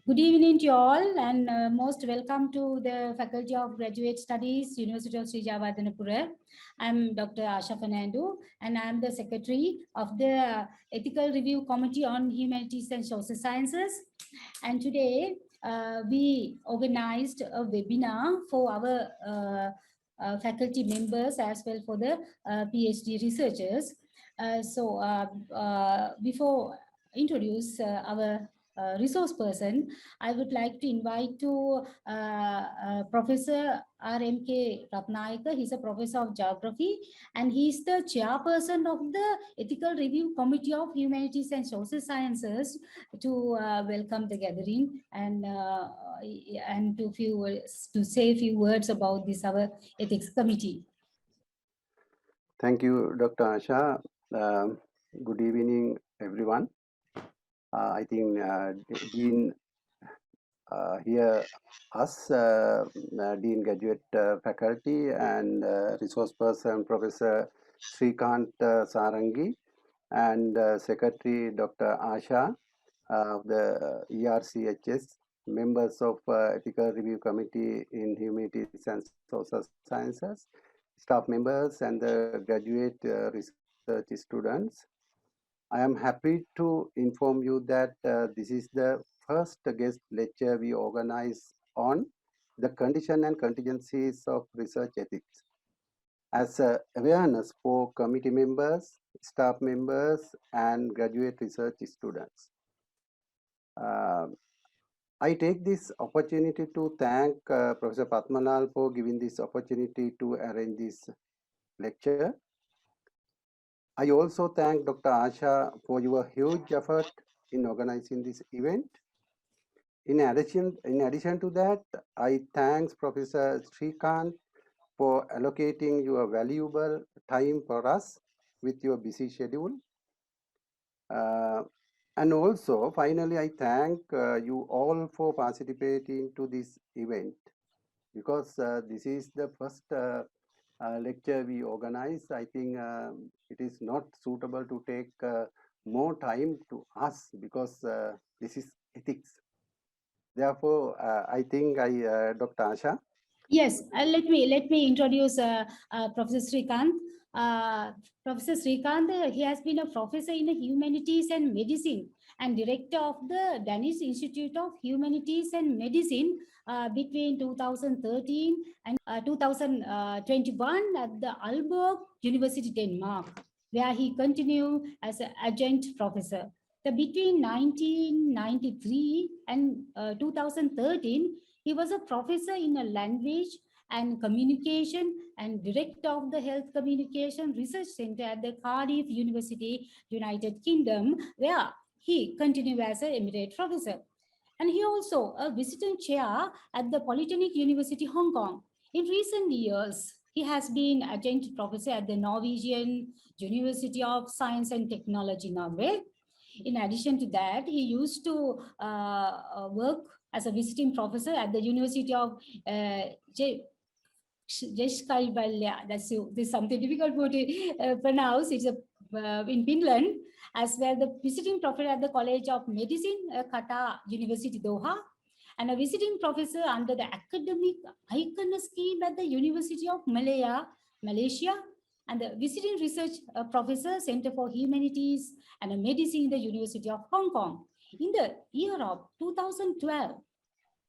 Good evening to all, and most welcome to the Faculty of Graduate Studies, University of Sri Jayewardenepura. I'm Dr. Asha Fernando, and I'm the Secretary of the Ethical Review Committee on Humanities and Social Sciences. And today, we organized a webinar for our faculty members as well for the PhD researchers. Before introduce our resource person, I would like to invite to Professor R.M.K. Ratnayaka. He's a professor of geography and he's the chairperson of the Ethical Review Committee of Humanities and Social Sciences to welcome the gathering and to say a few words about this our ethics committee. Thank you, Dr. Asha. Good evening, everyone. I think Dean here, us, Dean Graduate Faculty and Resource Person Professor Srikant Sarangi and Secretary Dr. Asha of the ERCHS, members of Ethical Review Committee in Humanities and Social Sciences, staff members and the graduate research students. I am happy to inform you that this is the first guest lecture we organize on the condition and contingencies of research ethics as awareness for committee members, staff members, and graduate research students. I take this opportunity to thank Professor Patmanal for giving this opportunity to arrange this lecture. I also thank Dr. Asha for your huge effort in organizing this event. In addition to that, I thank Professor Srikant for allocating your valuable time for us with your busy schedule. And also, finally, I thank you all for participating to this event because this is the first lecture we organize. I think it is not suitable to take more time to us because this is ethics. Therefore, I think Dr. Asha. Yes, let me introduce Professor Srikant. Professor Srikant, he has been a professor in humanities and medicine and director of the Danish Institute of Humanities and Medicine between 2013 and 2021 at the Aalborg University, Denmark, where he continued as an adjunct professor. Between 1993 and 2013, he was a professor in a language and communication and director of the Health Communication Research Center at the Cardiff University, United Kingdom, where he continued as an Emeritus Professor. And he also a visiting chair at the Polytechnic University, Hong Kong. In recent years, he has been adjunct professor at the Norwegian University of Science and Technology, Norway. In addition to that, he used to work as a visiting professor at the University of Jayewardenepura. This is something difficult to pronounce. It's in Finland, as well the visiting professor at the College of Medicine, Qatar University, Doha, and a visiting professor under the academic icon scheme at the University of Malaya, Malaysia, and the visiting research professor, Center for Humanities and Medicine in the University of Hong Kong. In the year of 2012,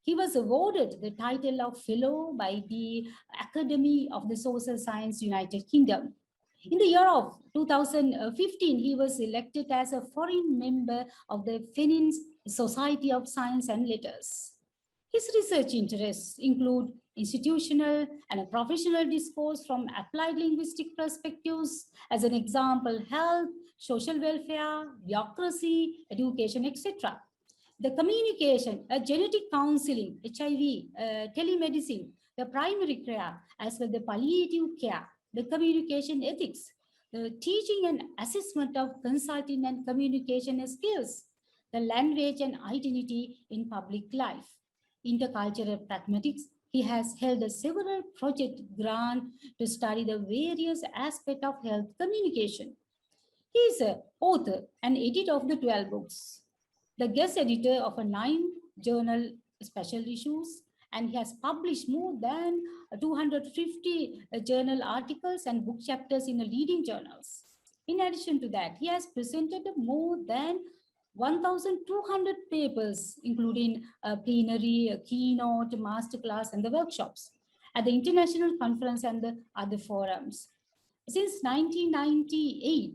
he was awarded the title of Fellow by the Academy of the Social Science, United Kingdom. In the year of 2015, he was elected as a foreign member of the Finnish Society of Science and Letters. His research interests include institutional and professional discourse from applied linguistic perspectives, as an example, health, social welfare, bureaucracy, education, etc. The communication, genetic counseling, HIV, telemedicine, the primary care, as well the palliative care, the communication ethics, the teaching and assessment of consulting and communication skills, the language and identity in public life, intercultural pragmatics. He has held several project grants to study the various aspects of health communication. He is an author and editor of the 12 books, the guest editor of 9 journal special issues, and he has published more than 250 journal articles and book chapters in the leading journals. In addition to that, he has presented more than 1,200 papers, including a plenary, a keynote, masterclass, and the workshops at the international conference and the other forums. Since 1998,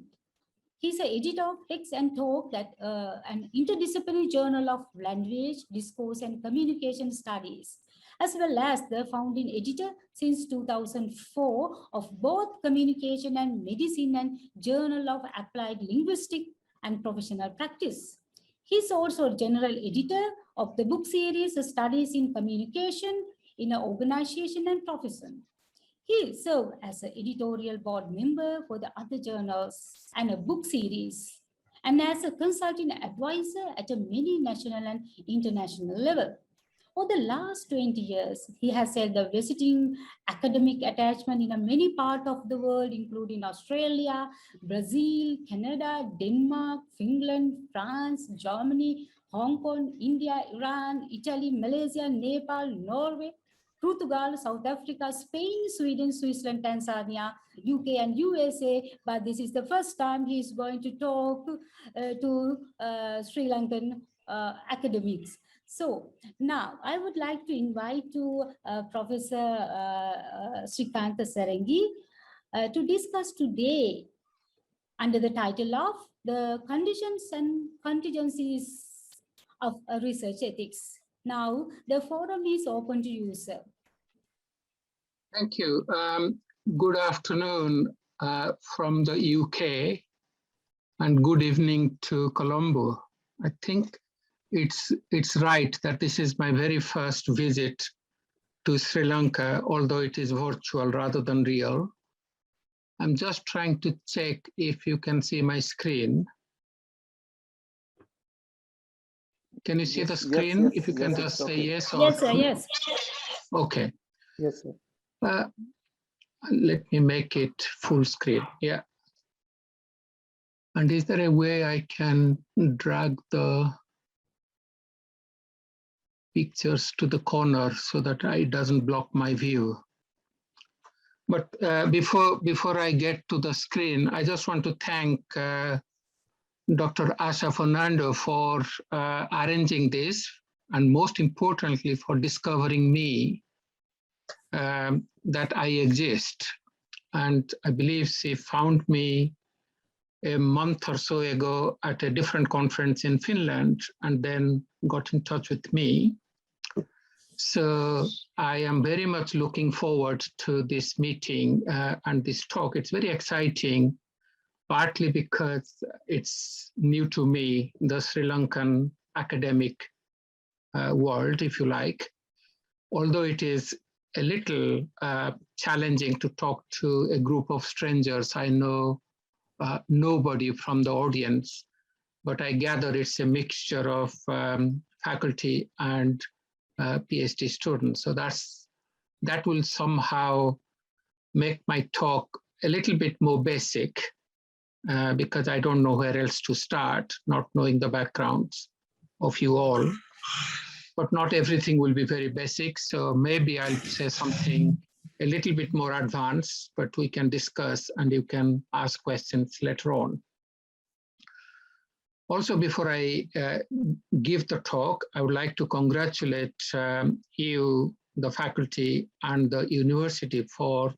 he's an editor of Text and Talk, that an interdisciplinary journal of language, discourse, and communication studies, as well as the founding editor since 2004 of both Communication and Medicine and Journal of Applied Linguistics and Professional Practice. He's also general editor of the book series Studies in Communication in an Organization and Profession. He served as an editorial board member for the other journals and a book series, and as a consulting advisor at a many national and international level. For the last 20 years, he has held the visiting academic attachment in many parts of the world, including Australia, Brazil, Canada, Denmark, Finland, France, Germany, Hong Kong, India, Iran, Italy, Malaysia, Nepal, Norway, Portugal, South Africa, Spain, Sweden, Switzerland, Tanzania, UK, and USA. But this is the first time he is going to talk to Sri Lankan academics. So now I would like to invite to Professor Srikant Sarangi to discuss today under the title of the conditions and contingencies of research ethics. Now the forum is open to you, sir. Thank you. Good afternoon from the UK and good evening to Colombo. I think it's right that this is my very first visit to Sri Lanka, although it is virtual rather than real. I'm just trying to check if you can see my screen. Can you see the screen? Yes, if you can just say yes or yes, sir, yes. Okay. Yes, sir. Let me make it full screen. Yeah. And is there a way I can drag the pictures to the corner so that it doesn't block my view? But before I get to the screen, I just want to thank Dr. Asha Fernando for arranging this, and most importantly for discovering me, that I exist. And I believe she found me a month or so ago at a different conference in Finland and then got in touch with me. So I am very much looking forward to this meeting and this talk. It's very exciting, partly because it's new to me, the Sri Lankan academic world, if you like, although it is a little challenging to talk to a group of strangers. I know nobody from the audience, but I gather it's a mixture of faculty and PhD students. So that will somehow make my talk a little bit more basic because I don't know where else to start, not knowing the backgrounds of you all. But not everything will be very basic. So maybe I'll say something a little bit more advanced, but we can discuss and you can ask questions later on. Also, before I give the talk, I would like to congratulate you, the faculty and the university for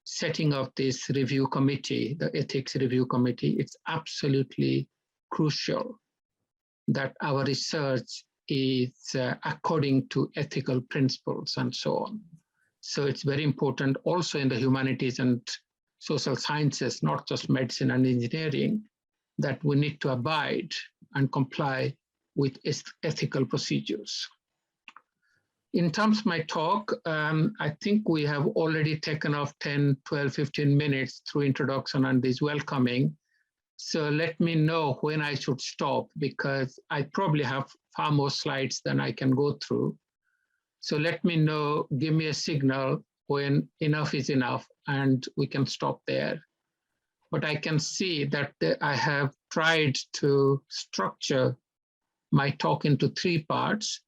setting up this review committee, the ethics review committee. It's absolutely crucial that our research is according to ethical principles and so on. So it's very important also in the humanities and social sciences, not just medicine and engineering, that we need to abide and comply with ethical procedures. In terms of my talk, I think we have already taken off 10, 12, 15 minutes through introduction and this welcoming. So let me know when I should stop, because I probably have far more slides than I can go through. So let me know, give me a signal when enough is enough and we can stop there. But I can see that I have tried to structure my talk into 3 parts.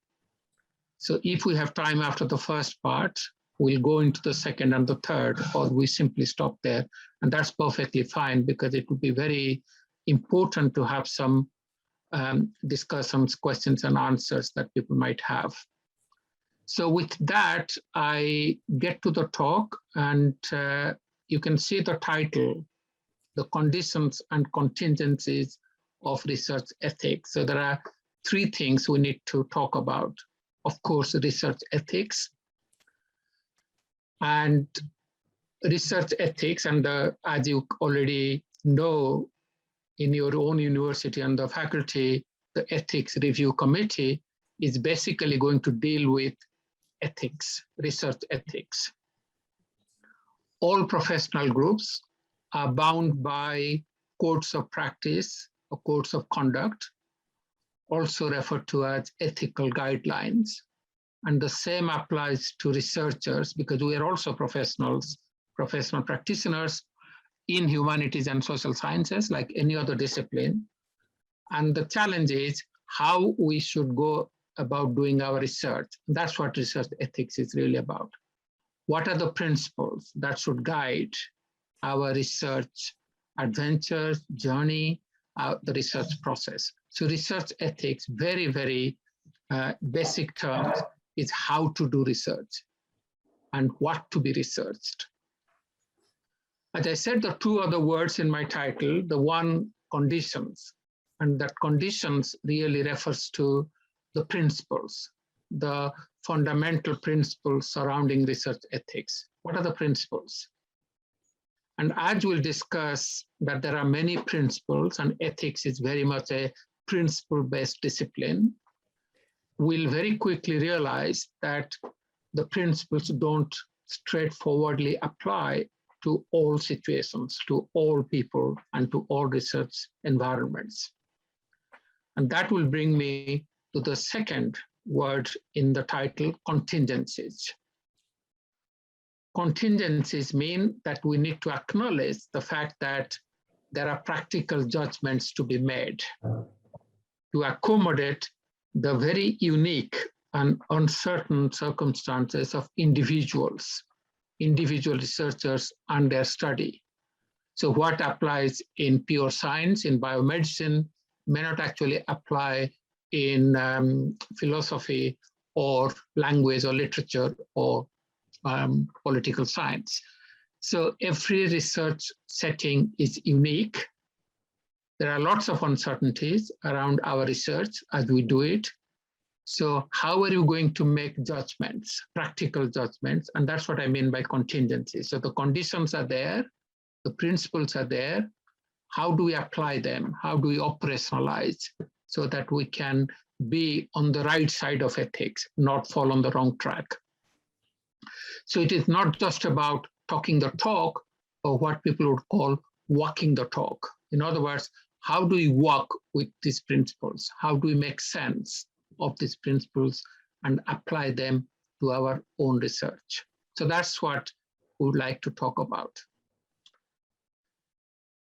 So if we have time after the first part, we'll go into the second and the third, or we simply stop there. And that's perfectly fine, because it would be very important to have some discussions, questions and answers that people might have. So with that, I get to the talk, and you can see the title, The Conditions and Contingencies of Research Ethics. So there are three things we need to talk about. Of course, research ethics. And research ethics, and as you already know, in your own university and the faculty, the ethics review committee is basically going to deal with ethics, research ethics. All professional groups are bound by codes of practice or codes of conduct, also referred to as ethical guidelines. And the same applies to researchers, because we are also professionals, professional practitioners in humanities and social sciences, like any other discipline. And the challenge is how we should go about doing our research. That's what research ethics is really about. What are the principles that should guide our research adventures, journey, the research process? So research ethics, very, very basic terms, is how to do research and what to be researched. As I said, the two other words in my title, the one, conditions, and that conditions really refers to the principles, the fundamental principles surrounding research ethics. What are the principles? And as we'll discuss that there are many principles, and ethics is very much a principle-based discipline, we'll very quickly realize that the principles don't straightforwardly apply to all situations, to all people, and to all research environments. And that will bring me to the second word in the title, contingencies. Contingencies mean that we need to acknowledge the fact that there are practical judgments to be made to accommodate the very unique and uncertain circumstances of individual researchers and their study. So what applies in pure science, in biomedicine, may not actually apply in philosophy or language or literature or political science. So every research setting is unique. There are lots of uncertainties around our research as we do it. So how are you going to make judgments, practical judgments? And that's what I mean by contingencies. So the conditions are there, the principles are there. How do we apply them? How do we operationalize so that we can be on the right side of ethics, not fall on the wrong track? So it is not just about talking the talk, or what people would call walking the talk. In other words, how do we walk with these principles? How do we make sense of these principles and apply them to our own research? So that's what we would like to talk about.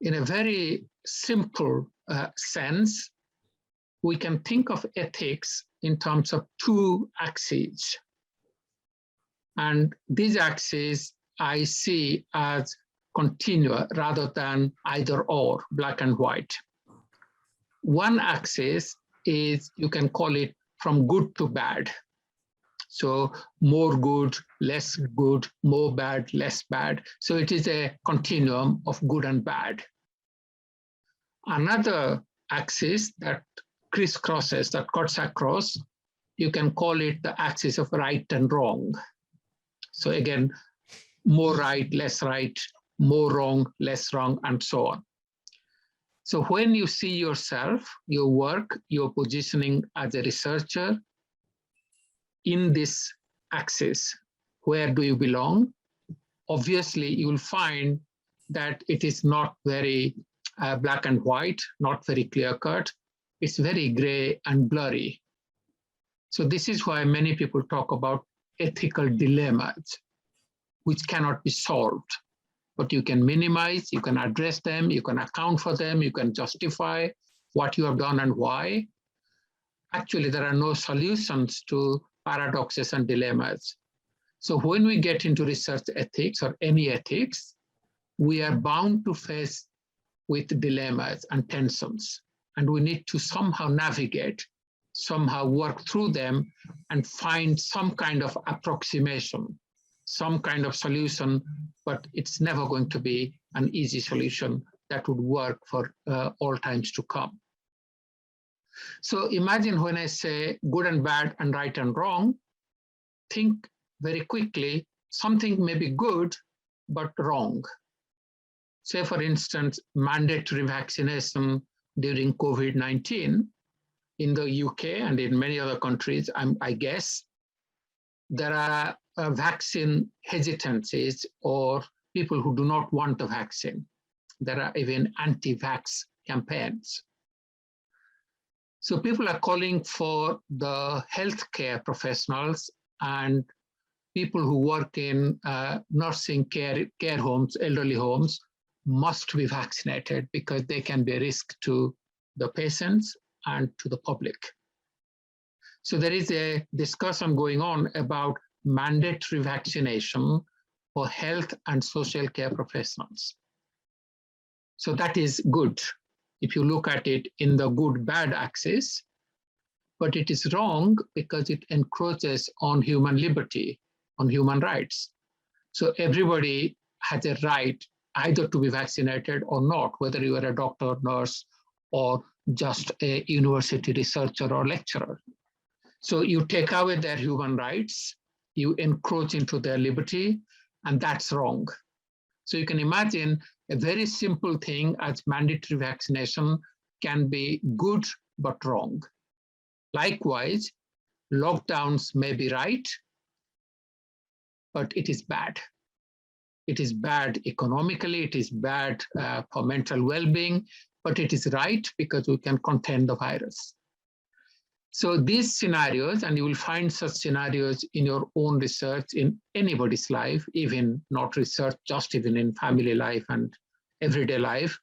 In a very simple sense, we can think of ethics in terms of two axes. And these axes I see as continua rather than either or, black and white. One axis is, you can call it from good to bad. So more good, less good, more bad, less bad. So it is a continuum of good and bad. Another axis that crisscrosses, that cuts across, you can call it the axis of right and wrong. So again, more right, less right, more wrong, less wrong, and so on. So when you see yourself, your work, your positioning as a researcher in this axis, where do you belong? Obviously, you will find that it is not very black and white, not very clear-cut. It's very gray and blurry. So this is why many people talk about ethical dilemmas, which cannot be solved. But you can minimize, you can address them, you can account for them, you can justify what you have done and why. Actually, there are no solutions to paradoxes and dilemmas. So when we get into research ethics or any ethics, we are bound to face with dilemmas and tensions, and we need to somehow navigate, somehow work through them and find some kind of approximation, some kind of solution, but it's never going to be an easy solution that would work for all times to come. So imagine when I say good and bad and right and wrong, think very quickly, something may be good, but wrong. Say, for instance, mandatory vaccination during COVID-19 in the UK and in many other countries, I guess, there are vaccine hesitancies or people who do not want the vaccine. There are even anti-vax campaigns. So people are calling for the healthcare professionals and people who work in nursing care homes, elderly homes, must be vaccinated because they can be a risk to the patients and to the public. So there is a discussion going on about mandatory vaccination for health and social care professionals. So that is good if you look at it in the good-bad axis, but it is wrong because it encroaches on human liberty, on human rights. So everybody has a right either to be vaccinated or not, whether you are a doctor, nurse, or just a university researcher or lecturer. So you take away their human rights, you encroach into their liberty, and that's wrong. So you can imagine a very simple thing as mandatory vaccination can be good but wrong. Likewise, lockdowns may be right, but it is bad. It is bad economically, it is bad for mental well-being, but it is right because we can contain the virus. So these scenarios, and you will find such scenarios in your own research in anybody's life, even not research, just even in family life and everyday life.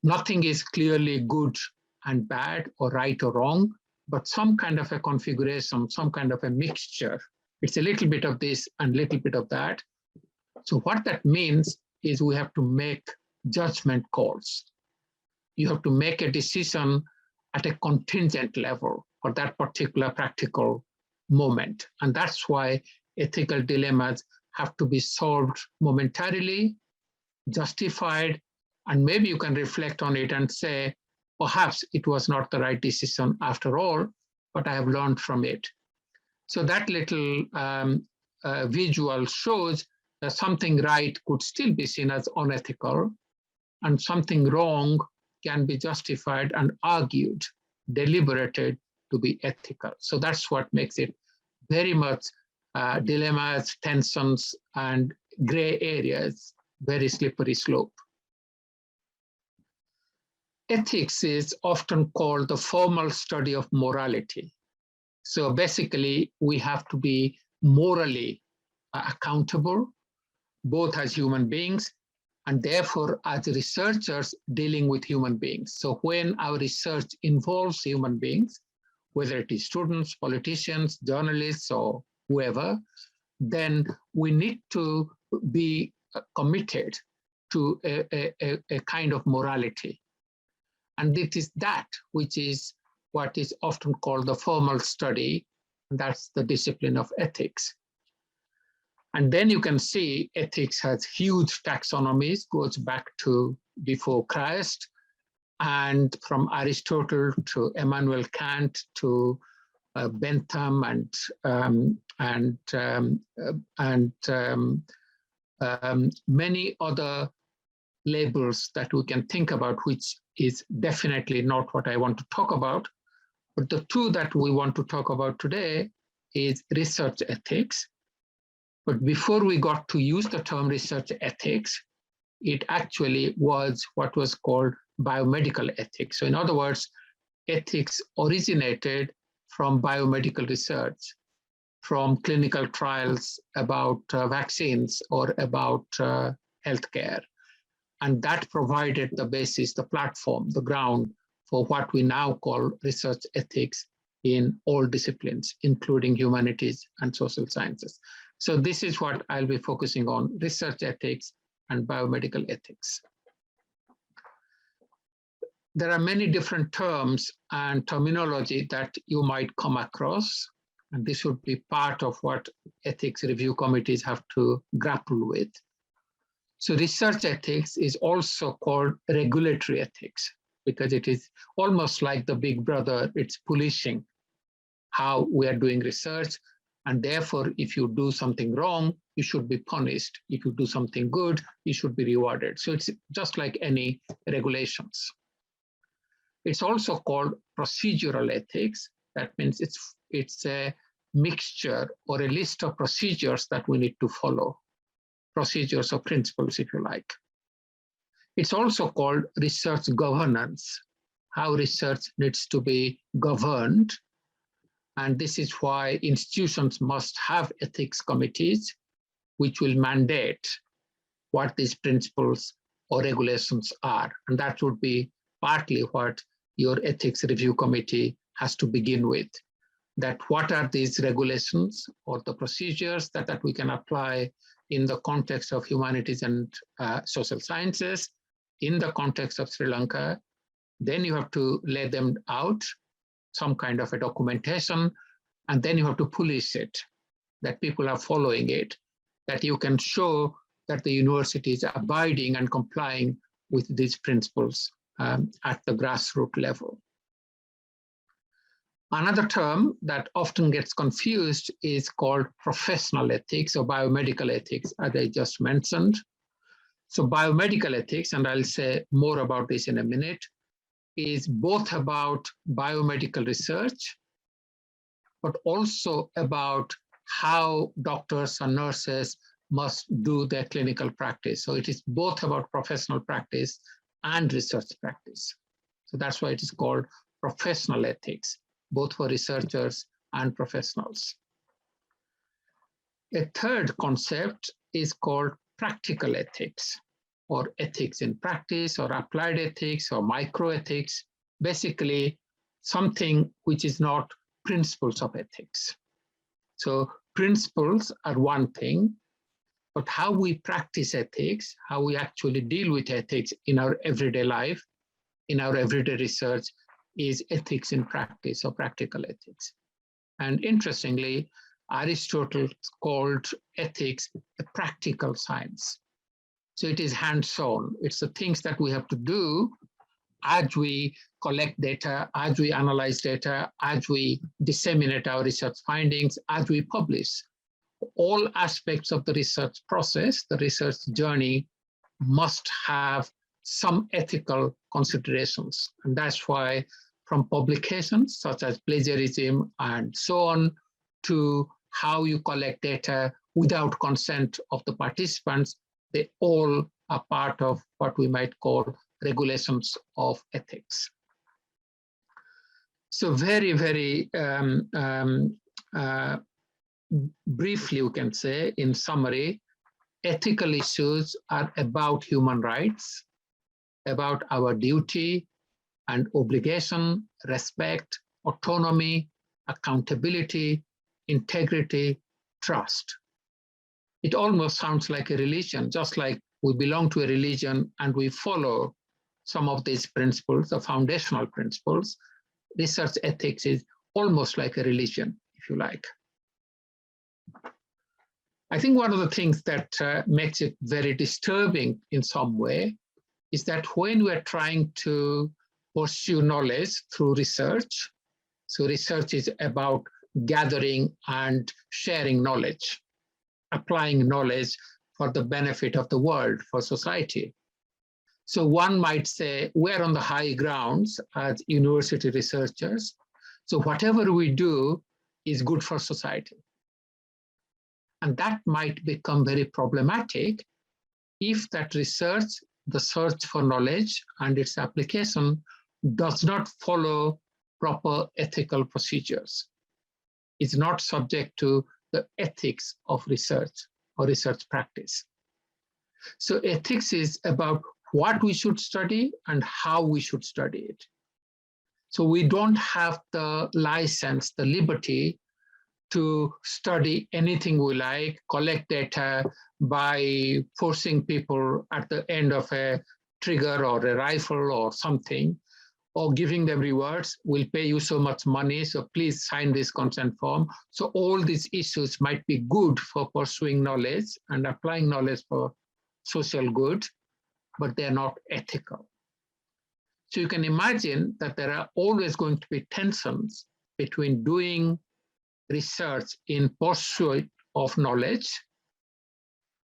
Nothing is clearly good and bad or right or wrong, but some kind of a configuration, some kind of a mixture. It's a little bit of this and a little bit of that. So what that means is we have to make judgment calls. You have to make a decision at a contingent level for that particular practical moment. And that's why ethical dilemmas have to be solved momentarily, justified, and maybe you can reflect on it and say, perhaps it was not the right decision after all, but I have learned from it. So that little visual shows that something right could still be seen as unethical, and something wrong can be justified and argued, deliberated to be ethical. So that's what makes it very much dilemmas, tensions, and gray areas, very slippery slope. Ethics is often called the formal study of morality. So basically, we have to be morally accountable, both as human beings and therefore as researchers dealing with human beings. So when our research involves human beings, whether it is students, politicians, journalists, or whoever, then we need to be committed to a kind of morality. And it is that which is what is often called the formal study, and that's the discipline of ethics. And then you can see ethics has huge taxonomies, goes back to before Christ, and from Aristotle to Immanuel Kant to Bentham and many other labels that we can think about, which is definitely not what I want to talk about. But the two that we want to talk about today is research ethics. But before we got to use the term research ethics, it actually was what was called biomedical ethics. So in other words, ethics originated from biomedical research, from clinical trials about vaccines or about healthcare. And that provided the basis, the platform, the ground for what we now call research ethics in all disciplines, including humanities and social sciences. So this is what I'll be focusing on, research ethics and biomedical ethics. There are many different terms and terminology that you might come across, and this would be part of what ethics review committees have to grapple with. So research ethics is also called regulatory ethics, because it is almost like the big brother, it's policing how we are doing research. And therefore, if you do something wrong, you should be punished. If you do something good, you should be rewarded. So it's just like any regulations. It's also called procedural ethics. That means it's a mixture or a list of procedures that we need to follow, procedures or principles, if you like. It's also called research governance, how research needs to be governed. And this is why institutions must have ethics committees, which will mandate what these principles or regulations are. And that would be partly what your ethics review committee has to begin with. That what are these regulations or the procedures that we can apply in the context of humanities and social sciences, in the context of Sri Lanka. Then you have to lay them out, some kind of a documentation, and then you have to police it, that people are following it, that you can show that the university is abiding and complying with these principles at the grassroots level. Another term that often gets confused is called professional ethics or biomedical ethics, as I just mentioned. So biomedical ethics, and I'll say more about this in a minute, is both about biomedical research, but also about how doctors and nurses must do their clinical practice. So it is both about professional practice and research practice. So that's why it is called professional ethics, both for researchers and professionals. A third concept is called practical ethics, or ethics in practice, or applied ethics, or microethics, basically something which is not principles of ethics. So principles are one thing, but how we practice ethics, how we actually deal with ethics in our everyday life, in our everyday research, is ethics in practice or practical ethics. And interestingly, Aristotle called ethics a practical science. So it is hands-on. It's the things that we have to do as we collect data, as we analyze data, as we disseminate our research findings, as we publish. All aspects of the research process, the research journey, must have some ethical considerations. And that's why from publications such as plagiarism and so on, to how you collect data without consent of the participants, they all are part of what we might call regulations of ethics. So very, very briefly, we can say, in summary, ethical issues are about human rights, about our duty and obligation, respect, autonomy, accountability, integrity, trust. It almost sounds like a religion, just like we belong to a religion and we follow some of these principles, the foundational principles. Research ethics is almost like a religion, if you like. I think one of the things that makes it very disturbing in some way is that when we're trying to pursue knowledge through research, so research is about gathering and sharing knowledge, applying knowledge for the benefit of the world, for society. So one might say we're on the high grounds as university researchers, so whatever we do is good for society. And that might become very problematic if that research, the search for knowledge and its application, does not follow proper ethical procedures. It's not subject to the ethics of research or research practice. So ethics is about what we should study and how we should study it. So we don't have the license, the liberty to study anything we like, collect data by forcing people at the end of a trigger or a rifle or something, or giving them rewards. We'll pay you so much money, so please sign this consent form. So all these issues might be good for pursuing knowledge and applying knowledge for social good, but they're not ethical. So you can imagine that there are always going to be tensions between doing research in pursuit of knowledge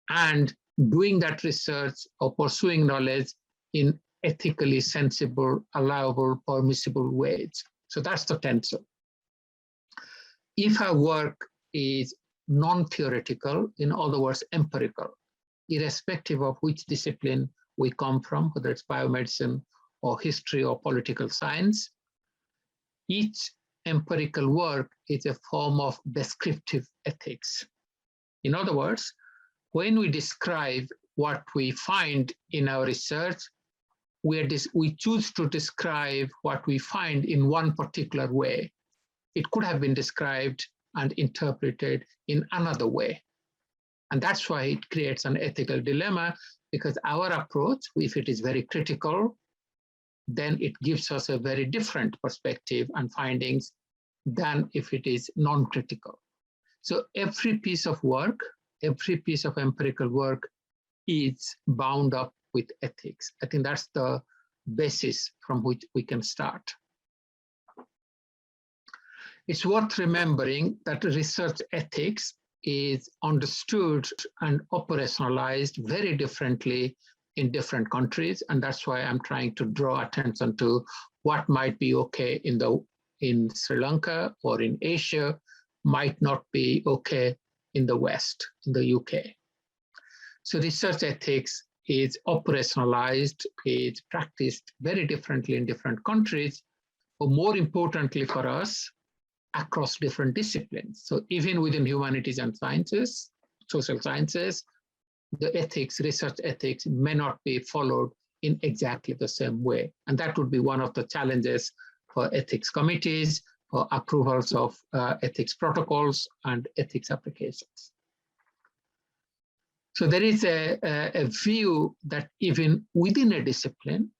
and doing that research or pursuing knowledge in ethically sensible, allowable, permissible ways. So that's the tension. If our work is non-theoretical, in other words, empirical, irrespective of which discipline we come from, whether it's biomedicine or history or political science, each empirical work is a form of descriptive ethics. In other words, when we describe what we find in our research, we choose to describe what we find in one particular way. It could have been described and interpreted in another way. And that's why it creates an ethical dilemma, because our approach, if it is very critical, then it gives us a very different perspective and findings than if it is non-critical. So every piece of work, every piece of empirical work is bound up with ethics. I think that's the basis from which we can start. It's worth remembering that research ethics is understood and operationalized very differently in different countries, and that's why I'm trying to draw attention to what might be okay in Sri Lanka or in Asia, might not be okay in the West, in the UK. So research ethics is operationalized, is practiced very differently in different countries, but more importantly for us, across different disciplines. So even within humanities and sciences, social sciences, the ethics, research ethics may not be followed in exactly the same way. And that would be one of the challenges for ethics committees, for approvals of ethics protocols and ethics applications. So there is a view that even within a discipline,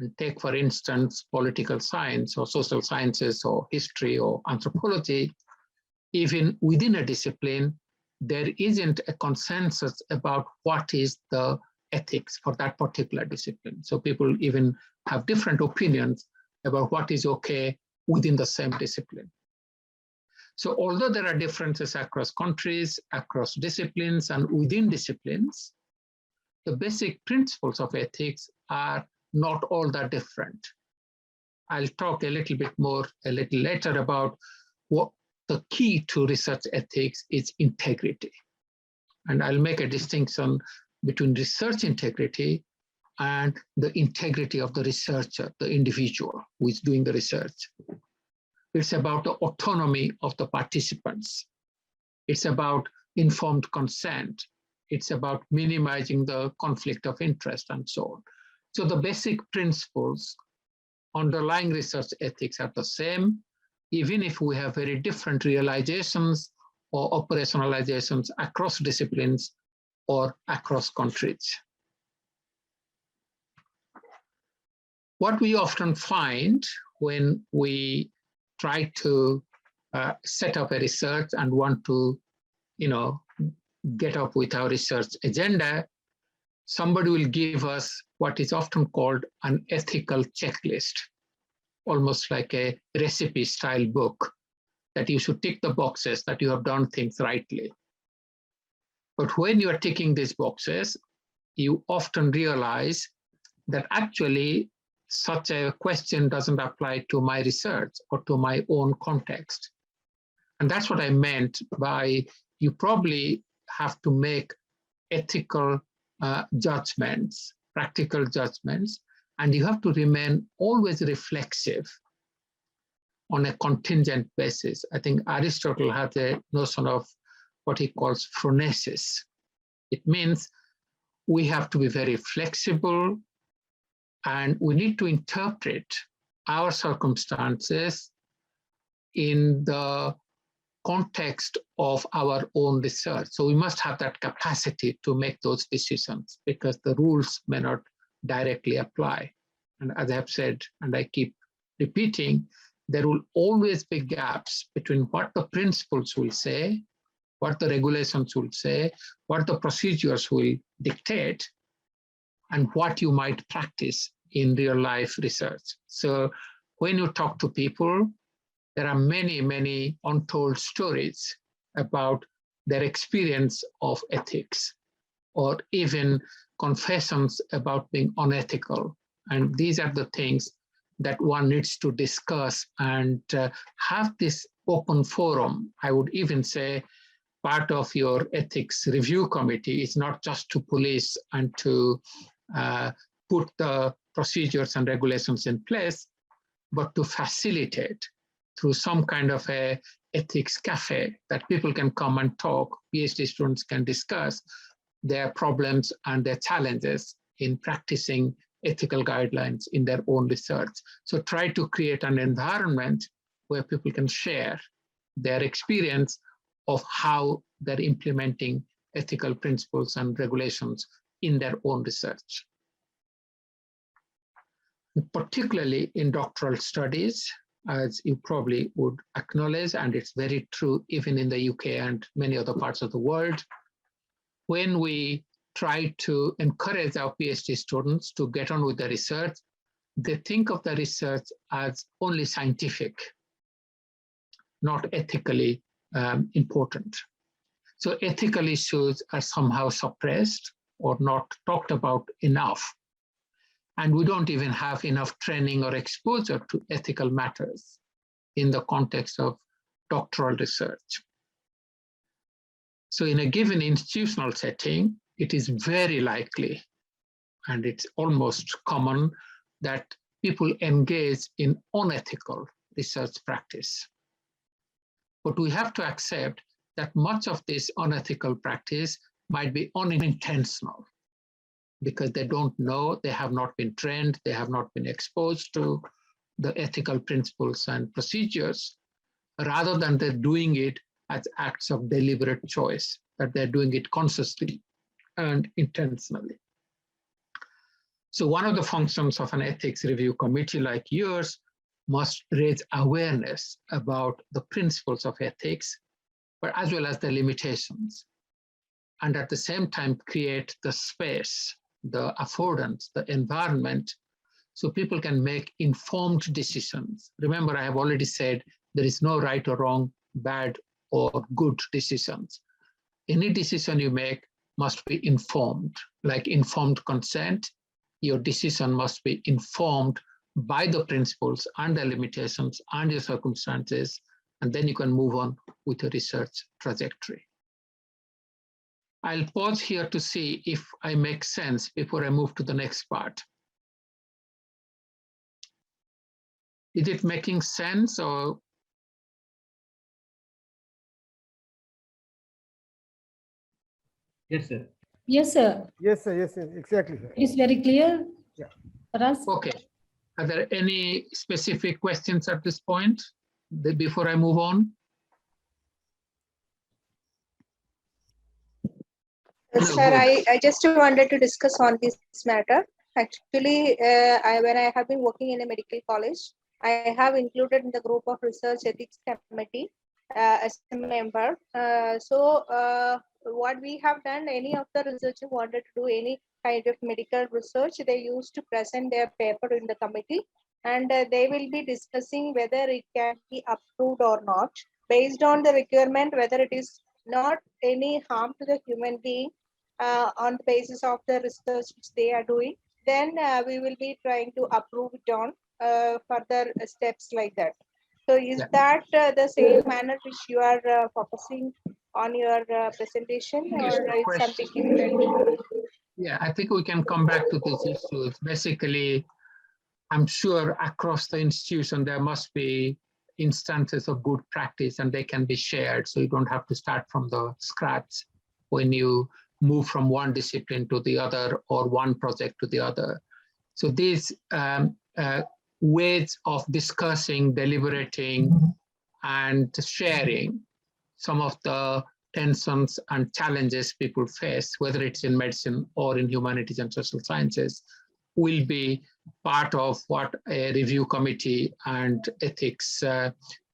and take for instance, political science or social sciences or history or anthropology, even within a discipline, there isn't a consensus about what is the ethics for that particular discipline. So people even have different opinions about what is okay within the same discipline. So although there are differences across countries, across disciplines, and within disciplines, the basic principles of ethics are not all that different. I'll talk a little bit more a little later about what the key to research ethics is: integrity. And I'll make a distinction between research integrity and the integrity of the researcher, the individual who is doing the research. It's about the autonomy of the participants. It's about informed consent. It's about minimizing the conflict of interest and so on. So the basic principles underlying research ethics are the same, even if we have very different realizations or operationalizations across disciplines or across countries. What we often find when we try to set up a research and want to, get up with our research agenda, somebody will give us what is often called an ethical checklist, almost like a recipe style book, that you should tick the boxes that you have done things rightly. But when you are ticking these boxes, you often realize that actually such a question doesn't apply to my research or to my own context. And that's what I meant by you probably have to make ethical judgments, practical judgments, and you have to remain always reflexive on a contingent basis. I think Aristotle had a notion of what he calls phronesis. It means we have to be very flexible, and we need to interpret our circumstances in the context of our own research. So we must have that capacity to make those decisions because the rules may not directly apply. And as I have said, and I keep repeating, there will always be gaps between what the principles will say, what the regulations will say, what the procedures will dictate, and what you might practice in real life research. So when you talk to people, there are many, many untold stories about their experience of ethics, or even confessions about being unethical. And these are the things that one needs to discuss and have this open forum. I would even say part of your ethics review committee is not just to police and to put the procedures and regulations in place, but to facilitate through some kind of a ethics cafe that people can come and talk, PhD students can discuss their problems and their challenges in practicing ethical guidelines in their own research. So try to create an environment where people can share their experience of how they're implementing ethical principles and regulations in their own research. Particularly in doctoral studies, as you probably would acknowledge, and it's very true even in the UK and many other parts of the world, when we try to encourage our PhD students to get on with the research, they think of the research as only scientific, not ethically important. So ethical issues are somehow suppressed or not talked about enough. And we don't even have enough training or exposure to ethical matters in the context of doctoral research. So in a given institutional setting, it is very likely, and it's almost common, that people engage in unethical research practice. But we have to accept that much of this unethical practice might be unintentional because they don't know, they have not been trained, they have not been exposed to the ethical principles and procedures, rather than they're doing it as acts of deliberate choice, that they're doing it consciously and intentionally. So one of the functions of an ethics review committee like yours must raise awareness about the principles of ethics, but as well as the limitations, and at the same time create the space, the affordance, the environment, so people can make informed decisions. Remember, I have already said there is no right or wrong, bad or good decisions. Any decision you make must be informed, like informed consent. Your decision must be informed by the principles and the limitations and your circumstances, and then you can move on with a research trajectory. I'll pause here to see if I make sense before I move to the next part. Is it making sense or? Yes, sir. Yes, sir. Yes, sir. Yes, sir. Exactly, sir. It is very clear. Yeah. For us. Okay. Are there any specific questions at this point before I move on? No, Sir, good. I just wanted to discuss on this matter. Actually, when I have been working in a medical college, I have included in the group of research ethics committee as a member. What we have done, any of the researchers wanted to do any kind of medical research, they used to present their paper in the committee, and they will be discussing whether it can be approved or not, based on the requirement, whether it is not any harm to the human being on the basis of the research which they are doing, then we will be trying to approve it on further steps like that. So is that the same manner which you are focusing on your presentation, Yes, or it's question. something different? Yeah, I think we can come back to these issues. Basically, I'm sure across the institution, there must be instances of good practice and they can be shared. So you don't have to start from the scratch when you move from one discipline to the other or one project to the other. So these ways of discussing, deliberating, and sharing some of the tensions and challenges people face, whether it's in medicine or in humanities and social sciences, will be part of what a review committee and ethics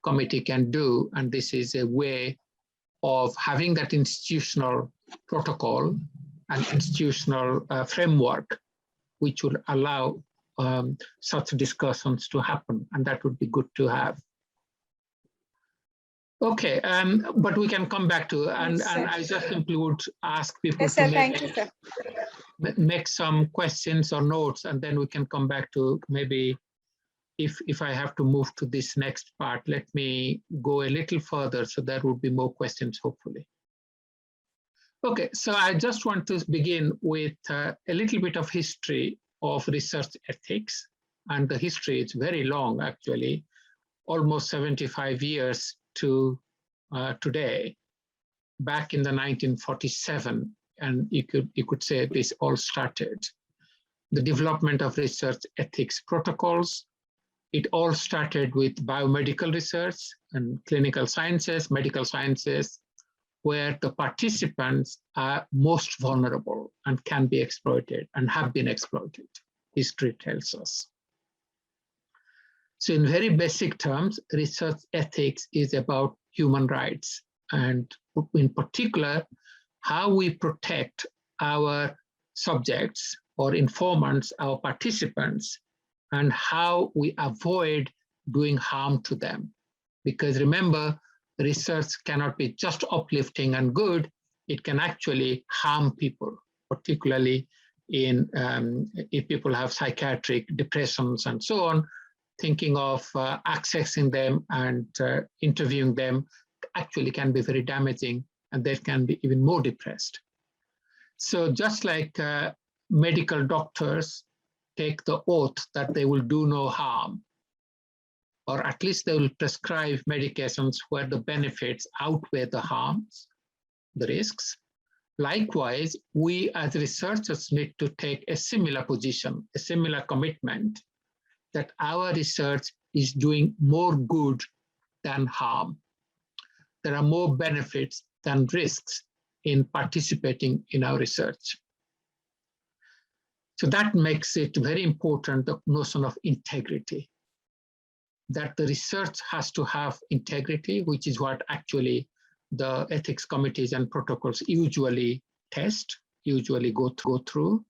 committee can do. And this is a way of having that institutional protocol and institutional framework, which would allow such discussions to happen. And that would be good to have. Okay, but we can come back to, and I just simply would ask people to make some questions or notes, and then we can come back to maybe if I have to move to this next part, let me go a little further, so there would be more questions, hopefully. Okay, so I just want to begin with a little bit of history of research ethics, and the history is very long, actually, almost 75 years to today, back in the 1947, and you could say this all started. The development of research ethics protocols. It all started with biomedical research and clinical sciences, medical sciences, where the participants are most vulnerable and can be exploited and have been exploited, history tells us. So in very basic terms, research ethics is about human rights, and in particular, how we protect our subjects or informants, our participants, and how we avoid doing harm to them. Because remember, research cannot be just uplifting and good, it can actually harm people, particularly in if people have psychiatric depressions and so on. Thinking of accessing them and interviewing them actually can be very damaging, and they can be even more depressed. So just like medical doctors take the oath that they will do no harm, or at least they will prescribe medications where the benefits outweigh the harms, the risks. Likewise, we as researchers need to take a similar position, a similar commitment, that our research is doing more good than harm. There are more benefits than risks in participating in our research. So that makes it very important, the notion of integrity, that the research has to have integrity, which is what actually the ethics committees and protocols usually test, usually go through.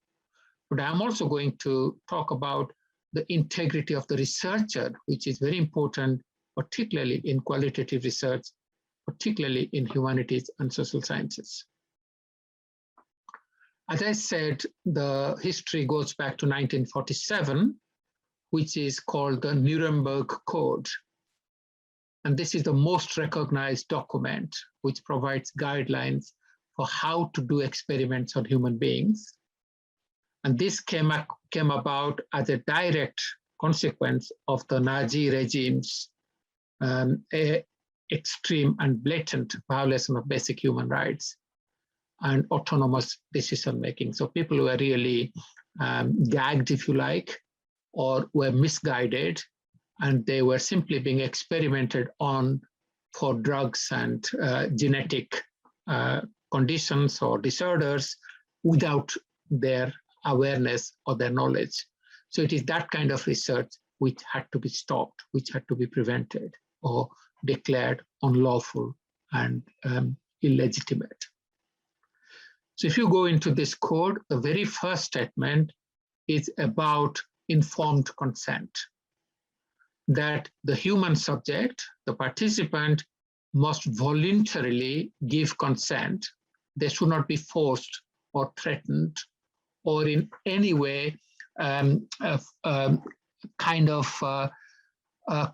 But I'm also going to talk about the integrity of the researcher, which is very important, particularly in qualitative research, particularly in humanities and social sciences. As I said, the history goes back to 1947, which is called the Nuremberg Code. And this is the most recognized document which provides guidelines for how to do experiments on human beings. And this came about as a direct consequence of the Nazi regime's extreme and blatant violation of basic human rights and autonomous decision-making. So people were really gagged, if you like, or were misguided, and they were simply being experimented on for drugs and genetic conditions or disorders without their awareness or their knowledge. So it is that kind of research which had to be stopped, which had to be prevented or declared unlawful and illegitimate. So if you go into this code, the very first statement is about informed consent, that the human subject, the participant, must voluntarily give consent. They should not be forced or threatened or in any way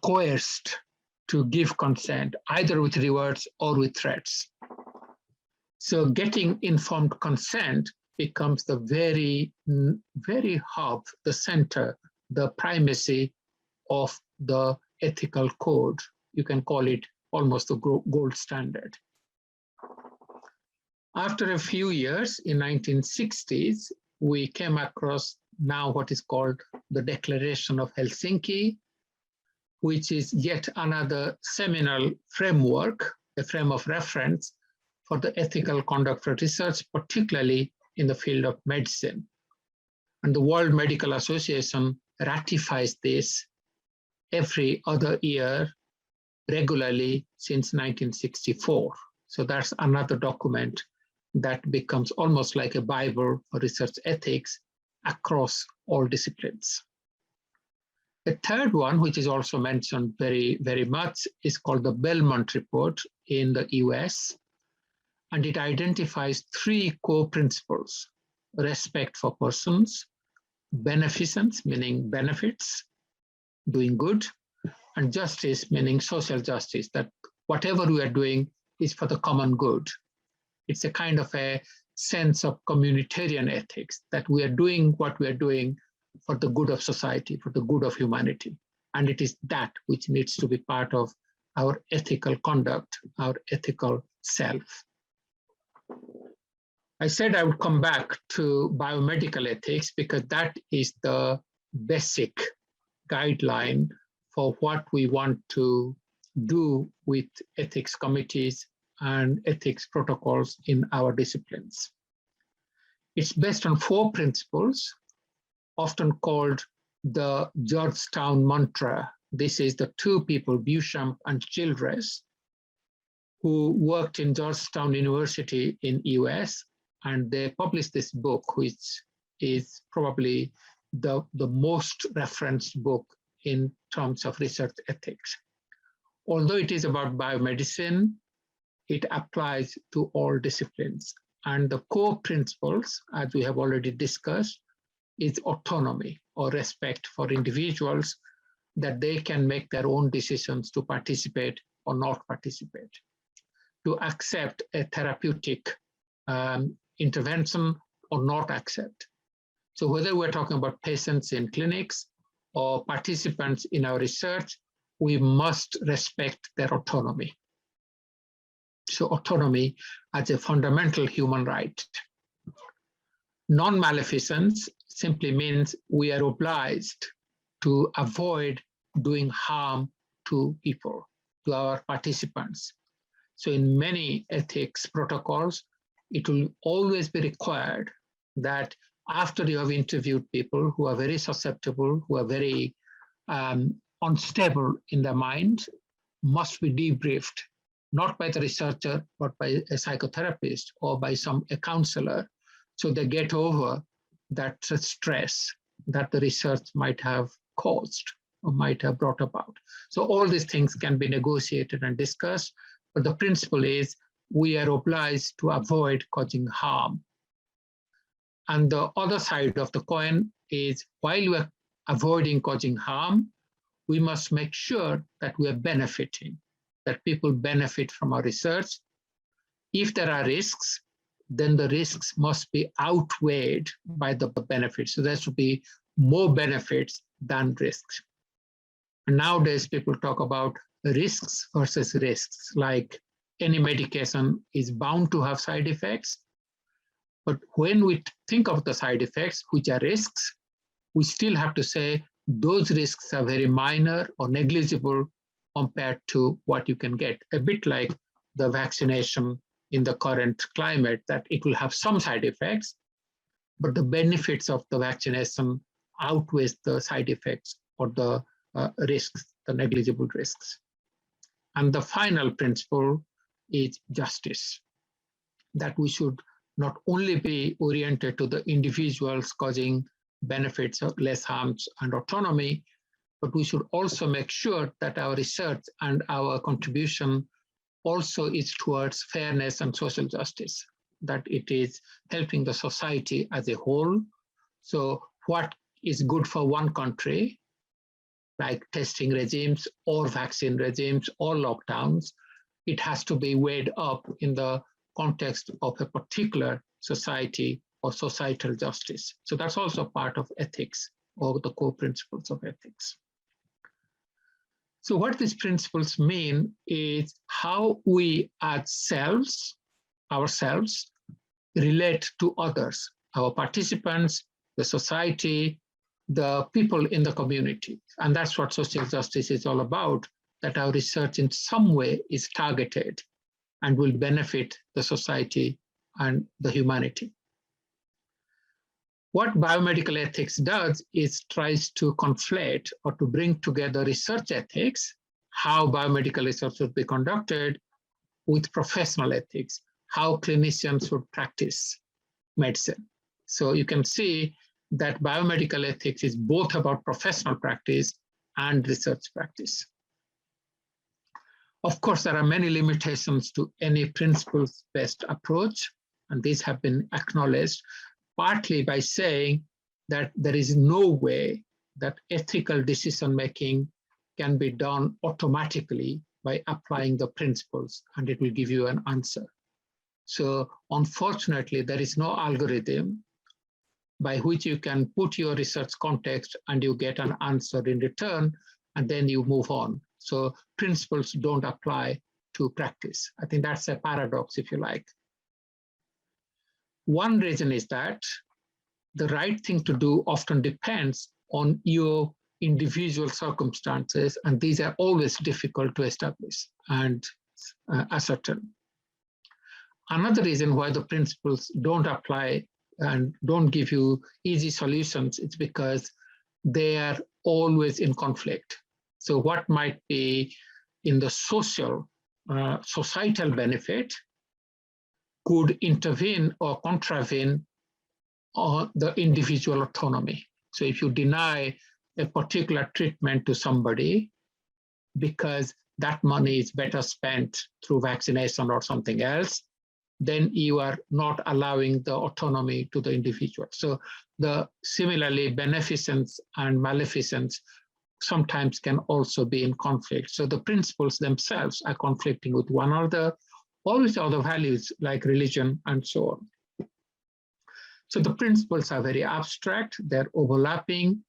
coerced to give consent, either with rewards or with threats. So getting informed consent becomes the very hub, the center, the primacy of the ethical code. You can call it almost the gold standard. After a few years, in 1960s, we came across now what is called the Declaration of Helsinki, which is yet another seminal framework, a frame of reference for the ethical conduct of research, particularly in the field of medicine. And the World Medical Association ratifies this every other year regularly since 1964. So that's another document that becomes almost like a Bible for research ethics across all disciplines. The third one, which is also mentioned very, very much, is called the Belmont Report in the US. And it identifies three core principles: respect for persons, beneficence, meaning benefits, doing good, and justice, meaning social justice, that whatever we are doing is for the common good. It's a kind of a sense of communitarian ethics, that we are doing what we are doing for the good of society, for the good of humanity. And it is that which needs to be part of our ethical conduct, our ethical self. I said I would come back to biomedical ethics because that is the basic guideline for what we want to do with ethics committees and ethics protocols in our disciplines. It's based on 4 principles, often called the Georgetown Mantra. This is the 2 people, Beauchamp and Childress, who worked in Georgetown University in US, and they published this book, which is probably the most referenced book in terms of research ethics. Although it is about biomedicine, it applies to all disciplines. And the core principles, as we have already discussed, is autonomy, or respect for individuals, that they can make their own decisions to participate or not participate, to accept a therapeutic intervention or not accept. So whether we're talking about patients in clinics or participants in our research, we must respect their autonomy. So autonomy as a fundamental human right. Non-maleficence simply means we are obliged to avoid doing harm to people, to our participants. So in many ethics protocols, it will always be required that after you have interviewed people who are very susceptible, who are very unstable in their mind, must be debriefed, not by the researcher, but by a psychotherapist or by a counselor, so they get over that stress that the research might have caused or might have brought about. So all these things can be negotiated and discussed, but the principle is we are obliged to avoid causing harm. And the other side of the coin is, while we are avoiding causing harm, we must make sure that we are benefiting, that people benefit from our research. If there are risks, then the risks must be outweighed by the benefits. So there should be more benefits than risks. And nowadays, people talk about risks versus risks, like any medication is bound to have side effects. But when we think of the side effects, which are risks, we still have to say those risks are very minor or negligible compared to what you can get. A bit like the vaccination in the current climate, that it will have some side effects, but the benefits of the vaccination outweighs the side effects or the risks, the negligible risks. And the final principle is justice, that we should not only be oriented to the individuals causing benefits of less harms and autonomy, but we should also make sure that our research and our contribution also is towards fairness and social justice, that it is helping the society as a whole. So what is good for one country, like testing regimes or vaccine regimes or lockdowns, it has to be weighed up in the context of a particular society or societal justice. So that's also part of ethics, or the core principles of ethics. So what these principles mean is how we as ourselves, relate to others, our participants, the society, the people in the community. And that's what social justice is all about, that our research in some way is targeted and will benefit the society and the humanity. What biomedical ethics does is tries to conflate or to bring together research ethics, how biomedical research should be conducted, with professional ethics, how clinicians should practice medicine. So you can see that biomedical ethics is both about professional practice and research practice. Of course, there are many limitations to any principles-based approach, and these have been acknowledged, partly by saying that there is no way that ethical decision-making can be done automatically by applying the principles, and it will give you an answer. So unfortunately, there is no algorithm by which you can put your research context and you get an answer in return, and then you move on. So principles don't apply to practice. I think that's a paradox, if you like. One reason is that the right thing to do often depends on your individual circumstances, and these are always difficult to establish and ascertain. Another reason why the principles don't apply and don't give you easy solutions is because they are always in conflict. So what might be in the social, societal benefit could intervene or contravene the individual autonomy. So if you deny a particular treatment to somebody because that money is better spent through vaccination or something else, then you are not allowing the autonomy to the individual. So similarly, beneficence and maleficence sometimes can also be in conflict. So the principles themselves are conflicting with one another, or with other values like religion and so on. So the principles are very abstract, they're overlapping,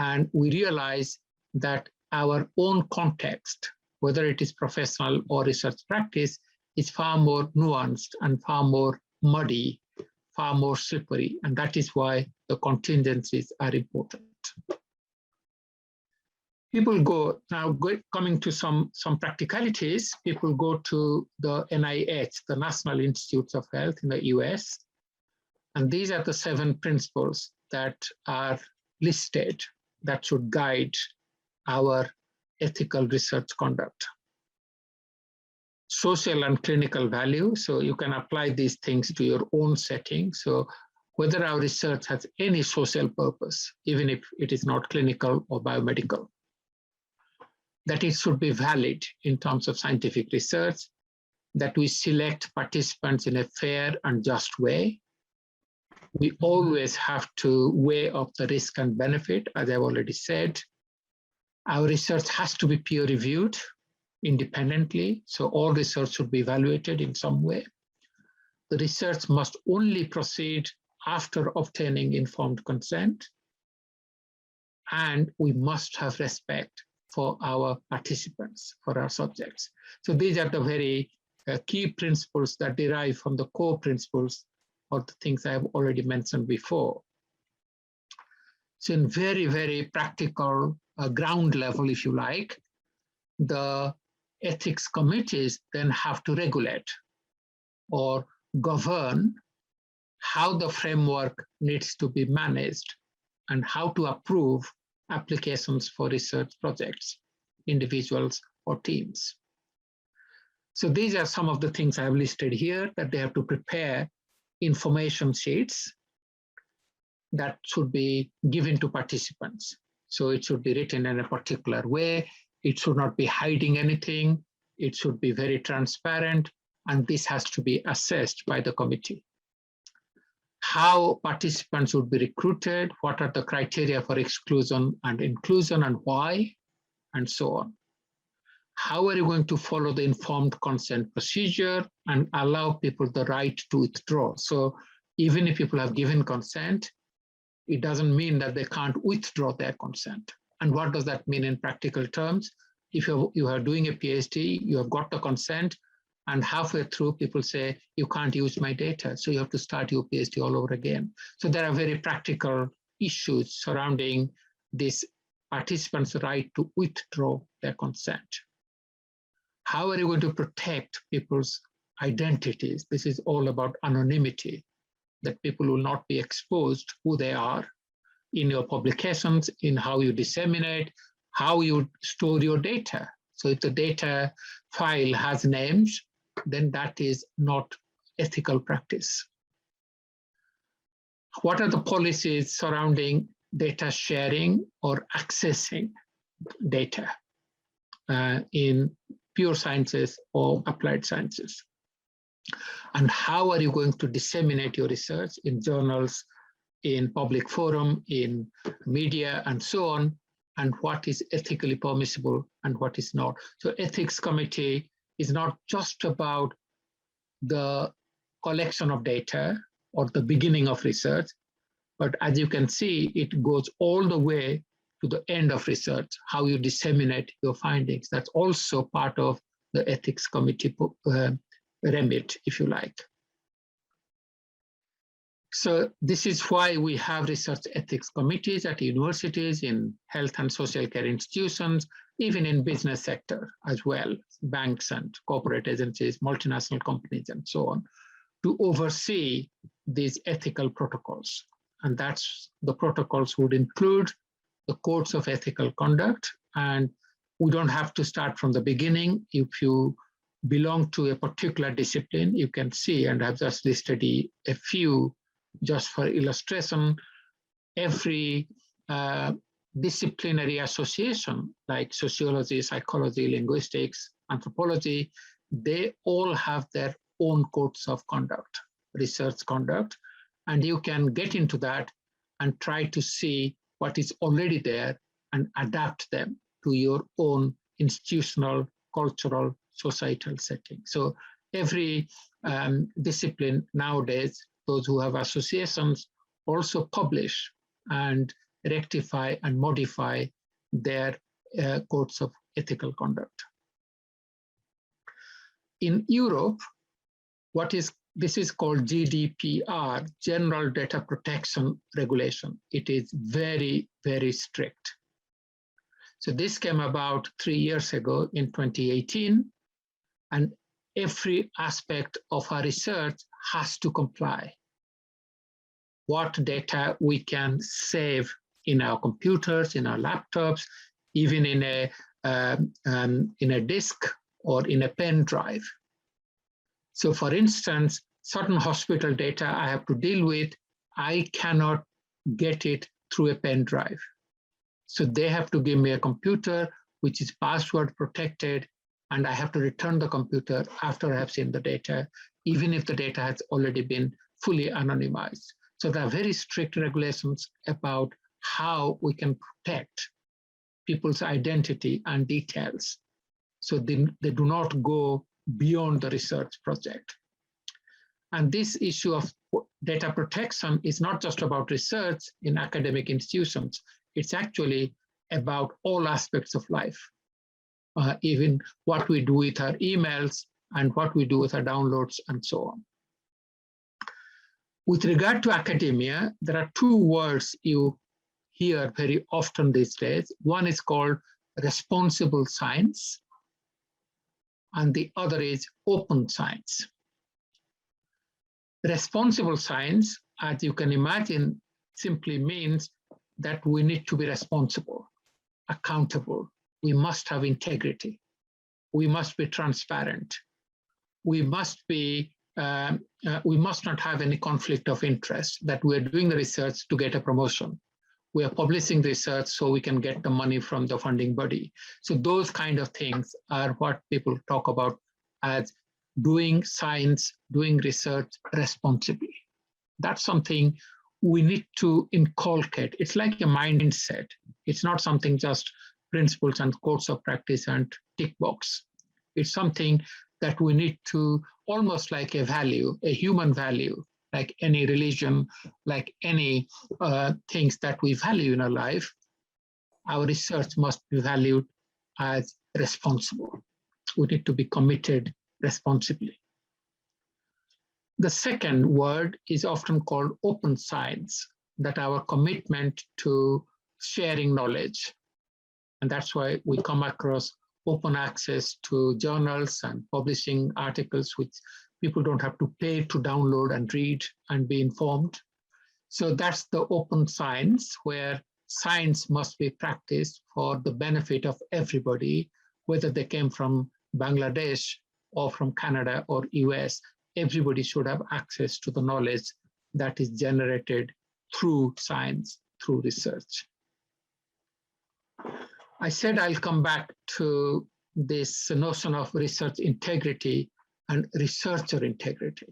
and we realize that our own context, whether it is professional or research practice, is far more nuanced and far more muddy, far more slippery, and that is why the contingencies are important. People go, now coming to some practicalities, people go to the NIH, the National Institutes of Health in the US, and these are the 7 principles that are listed that should guide our ethical research conduct. Social and clinical value, so you can apply these things to your own setting. So whether our research has any social purpose, even if it is not clinical or biomedical, that it should be valid in terms of scientific research, that we select participants in a fair and just way. We always have to weigh up the risk and benefit, as I've already said. Our research has to be peer reviewed independently, so all research should be evaluated in some way. The research must only proceed after obtaining informed consent, and we must have respect for our participants, for our subjects. So these are the very key principles that derive from the core principles or the things I have already mentioned before. So in very, very practical ground level, if you like, the ethics committees then have to regulate or govern how the framework needs to be managed and how to approve applications for research projects, individuals or teams. So these are some of the things I have listed here, that they have to prepare information sheets that should be given to participants. So it should be written in a particular way. It should not be hiding anything. It should be very transparent, and this has to be assessed by the committee. How participants would be recruited, what are the criteria for exclusion and inclusion and why, and so on. How are you going to follow the informed consent procedure and allow people the right to withdraw? So even if people have given consent, it doesn't mean that they can't withdraw their consent. And what does that mean in practical terms? If you are doing a PhD, you have got the consent, And halfway through, people say, you can't use my data, so you have to start your PhD all over again. So there are very practical issues surrounding this participants' right to withdraw their consent. How are you going to protect people's identities? This is all about anonymity, that people will not be exposed who they are in your publications, in how you disseminate, how you store your data. So if the data file has names, then that is not ethical practice. What are the policies surrounding data sharing or accessing data in pure sciences or applied sciences? And how are you going to disseminate your research in journals, in public forum, in media, and so on, and what is ethically permissible and what is not? So ethics committee is not just about the collection of data or the beginning of research, but as you can see, it goes all the way to the end of research, how you disseminate your findings. That's also part of the ethics committee remit, if you like. So this is why we have research ethics committees at universities, in health and social care institutions, even in business sector as well, banks and corporate agencies, multinational companies, and so on, to oversee these ethical protocols. And that's the protocols would include the codes of ethical conduct. And we don't have to start from the beginning. If you belong to a particular discipline, you can see, and I've just listed a few just for illustration. Every disciplinary association like sociology, psychology, linguistics, anthropology, they all have their own codes of conduct, research conduct, and you can get into that and try to see what is already there and adapt them to your own institutional, cultural, societal setting. So every discipline nowadays, those who have associations also publish and rectify and modify their codes of ethical conduct. In Europe, this is called Gdpr, General Data Protection Regulation. It is very, very strict. So this came about 3 years ago in 2018, and every aspect of our research has to comply. What data we can save in our computers, in our laptops, even in a disk or in a pen drive. So for instance, certain hospital data I have to deal with, I cannot get it through a pen drive. So they have to give me a computer which is password protected, and I have to return the computer after I have seen the data, even if the data has already been fully anonymized. So there are very strict regulations about how we can protect people's identity and details, so they do not go beyond the research project. And this issue of data protection is not just about research in academic institutions, it's actually about all aspects of life, even what we do with our emails and what we do with our downloads and so on. With regard to academia, there are two words you hear very often these days. One is called responsible science, and the other is open science. Responsible science, as you can imagine, simply means that we need to be responsible, accountable. We must have integrity. We must be transparent. We must not have any conflict of interest, that we're doing the research to get a promotion. We are publishing research so we can get the money from the funding body. So those kind of things are what people talk about as doing science, doing research responsibly. That's something we need to inculcate. It's like a mindset. It's not something just principles and codes of practice and tick box. It's something that we need to, almost like a value, a human value, like any religion, like any things that we value in our life. Our research must be valued as responsible. We need to be committed, responsibly. The second word is often called open science, that our commitment to sharing knowledge. And that's why we come across open access to journals and publishing articles which people don't have to pay to download and read and be informed. So that's the open science, where science must be practiced for the benefit of everybody, whether they came from Bangladesh or from Canada or US. Everybody should have access to the knowledge that is generated through science, through research. I said I'll come back to this notion of research integrity and researcher integrity.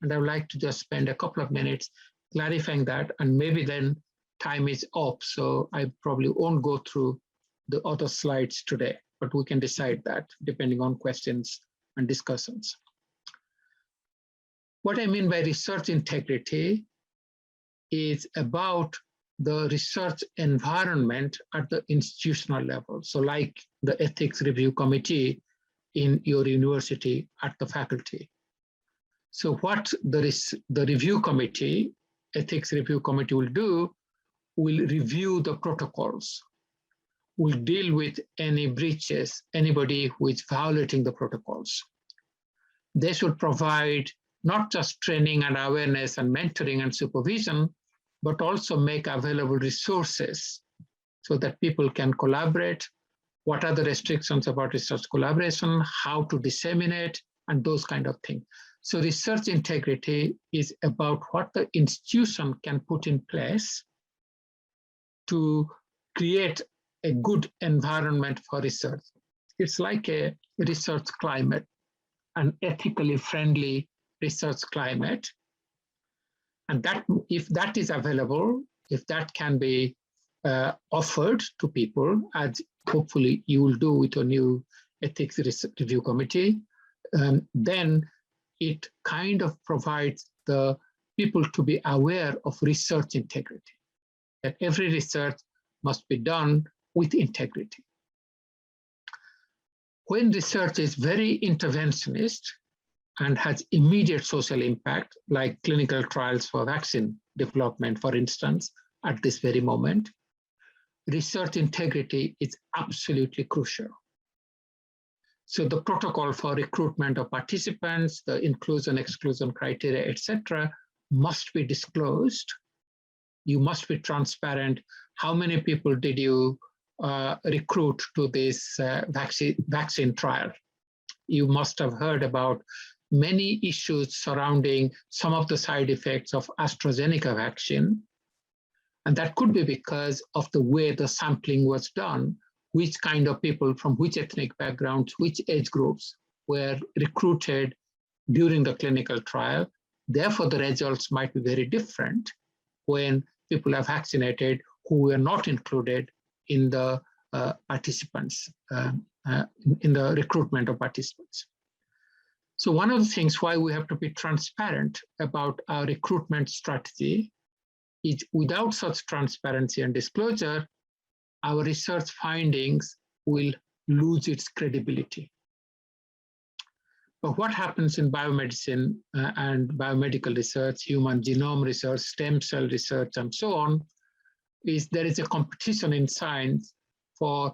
And I would like to just spend a couple of minutes clarifying that, and maybe then time is up, so I probably won't go through the other slides today, but we can decide that depending on questions and discussions. What I mean by research integrity is about the research environment at the institutional level. So like the ethics review committee in your university at the faculty. So what the review committee, ethics review committee will do, will review the protocols, will deal with any breaches, anybody who is violating the protocols. They should provide not just training and awareness and mentoring and supervision, but also make available resources so that people can collaborate. What are the restrictions about research collaboration, how to disseminate, and those kind of things. So research integrity is about what the institution can put in place to create a good environment for research. It's like a research climate, an ethically friendly research climate. And that, if that is available, if that can be offered to people, as hopefully you will do with your new ethics review committee, then it kind of provides the people to be aware of research integrity, that every research must be done with integrity. When research is very interventionist and has immediate social impact, like clinical trials for vaccine development, for instance, at this very moment, research integrity is absolutely crucial. So the protocol for recruitment of participants, the inclusion, exclusion criteria, etc., must be disclosed. You must be transparent. How many people did you recruit to this vaccine trial? You must have heard about many issues surrounding some of the side effects of AstraZeneca vaccine. And that could be because of the way the sampling was done, which kind of people from which ethnic backgrounds, which age groups were recruited during the clinical trial. Therefore, the results might be very different when people are vaccinated who were not included in the participants, in the recruitment of participants. So one of the things why we have to be transparent about our recruitment strategy is without such transparency and disclosure, our research findings will lose its credibility. But what happens in biomedicine and biomedical research, human genome research, stem cell research, and so on, is there is a competition in science for